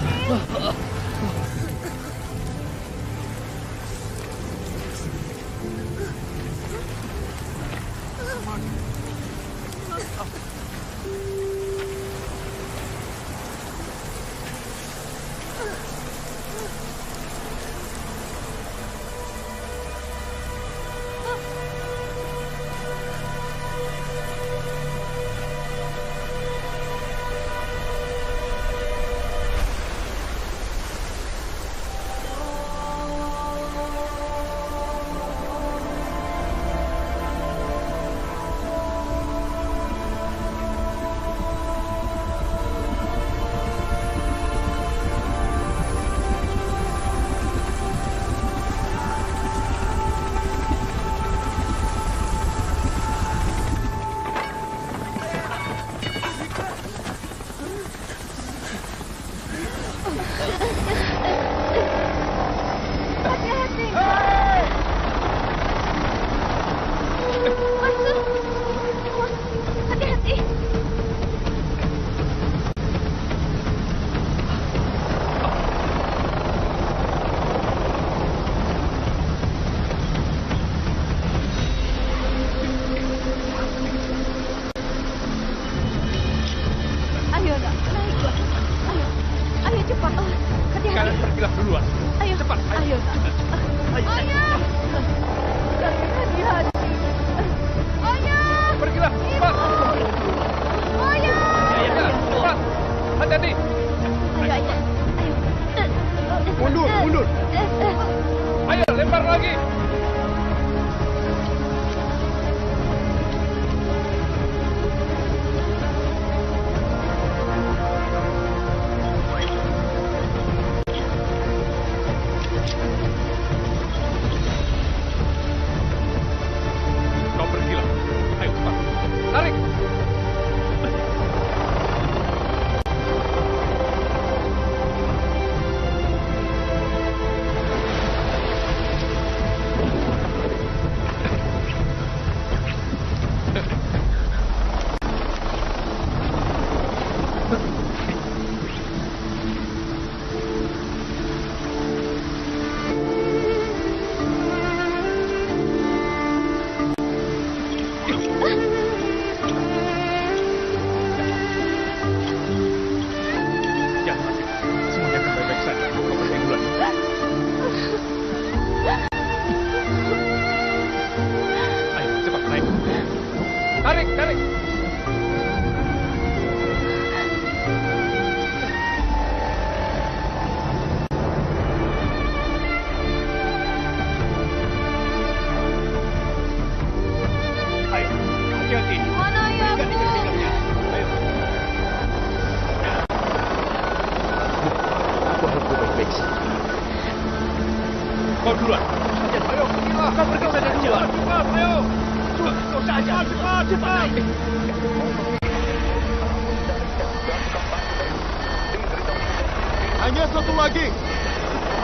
[SPEAKER 3] Hanya satu lagi.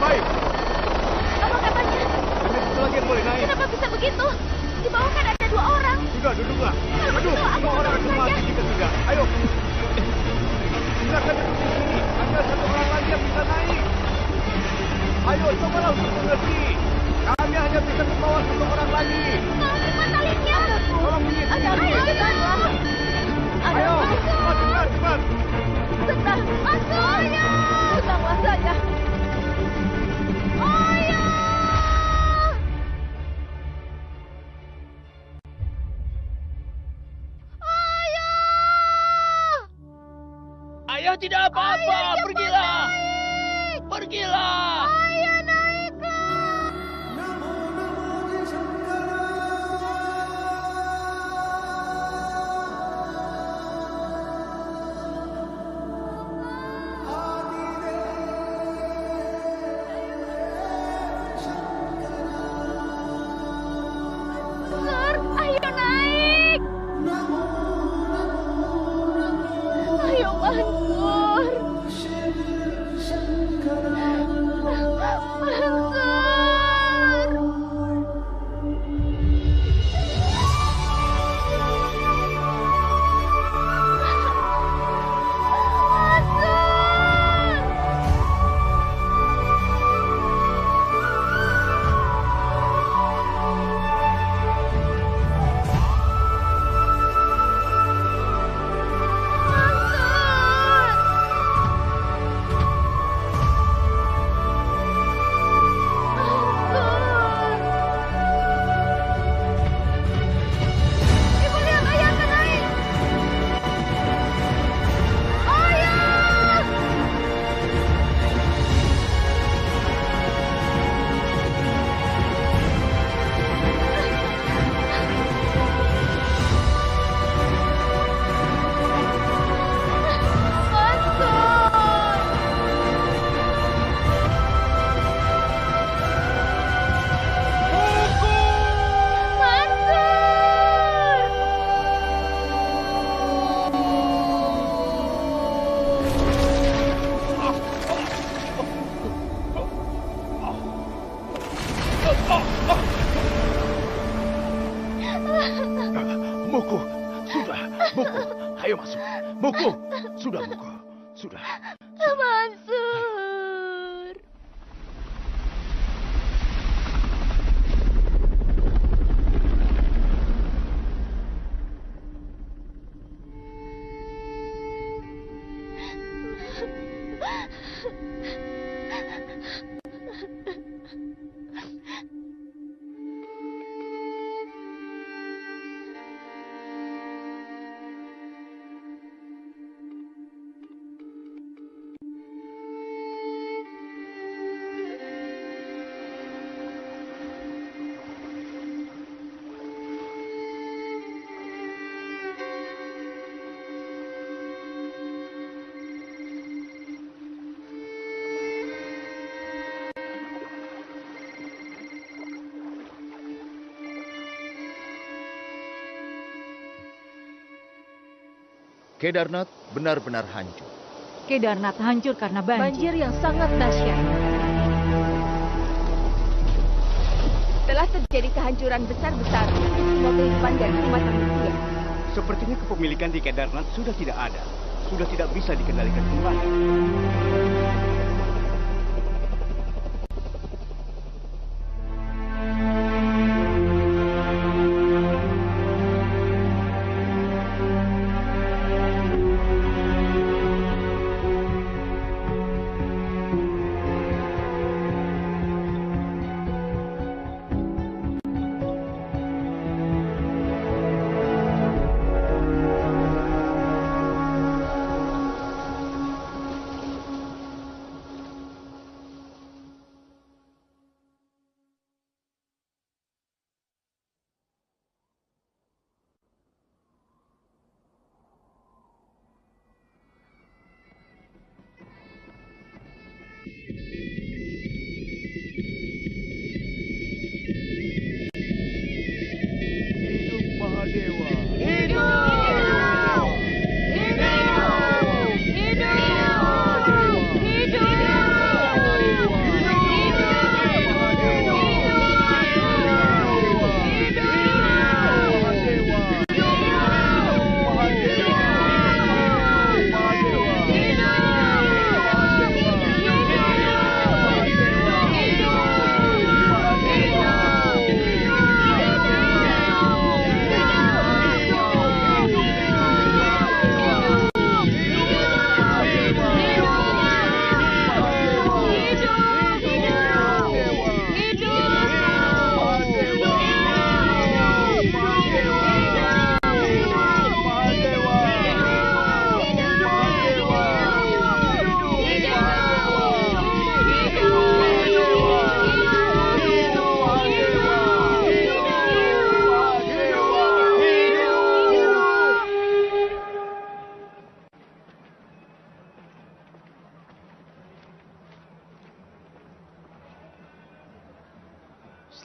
[SPEAKER 3] Baik.
[SPEAKER 7] Apa katanya?
[SPEAKER 3] Hanya satu lagi yang boleh naik.
[SPEAKER 7] Kenapa bisa begitu? Di bawah kan ada 2 orang.
[SPEAKER 3] Sudah, duduklah.
[SPEAKER 7] Aduh,
[SPEAKER 3] 2 orang akan mati jika tidak. Ayo. Silakan duduk di sini. Ada 1 orang lagi yang bisa naik. Ayo, cobalah untuk mengerti. Kami hanya bisa membawa 1 orang lagi.
[SPEAKER 7] Cepat talinya.
[SPEAKER 3] Tolong ini.
[SPEAKER 7] Ayo, cepat.
[SPEAKER 3] Ayo, cepat.
[SPEAKER 7] Senang, masuk. Ayo. Senanglah saja. Ayo. Ayo.
[SPEAKER 8] Ayah tidak apa-apa, pergilah. Pergilah.
[SPEAKER 7] Ayo naiklah. Sir, ayo naik. Ayo Mansur.
[SPEAKER 10] Muku. Sudah, Muku. Sudah.
[SPEAKER 7] Mansur.
[SPEAKER 9] Kedarnath benar-benar hancur.
[SPEAKER 1] Kedarnath hancur karena banjir.
[SPEAKER 5] Banjir yang sangat dahsyat.
[SPEAKER 13] Telah terjadi kehancuran besar-besaran semua kehidupan dan umat manusia.
[SPEAKER 10] Sepertinya kepemilikan di Kedarnath sudah tidak ada. Sudah tidak bisa dikendalikan kembali.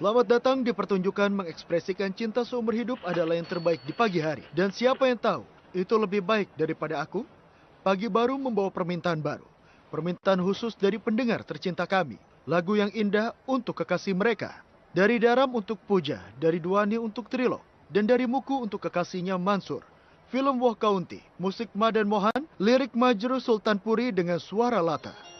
[SPEAKER 3] Selamat datang di pertunjukan mengekspresikan cinta seumur hidup adalah yang terbaik di pagi hari. Dan siapa yang tahu, itu lebih baik daripada aku? Pagi baru membawa permintaan baru. Permintaan khusus dari pendengar tercinta kami. Lagu yang indah untuk kekasih mereka. Dari Daram untuk Puja, dari Duani untuk Trilok, dan dari Muku untuk kekasihnya Mansur. Film Woh Kaunti, musik Madan Mohan, lirik Majru Sultan Puri dengan suara Lata.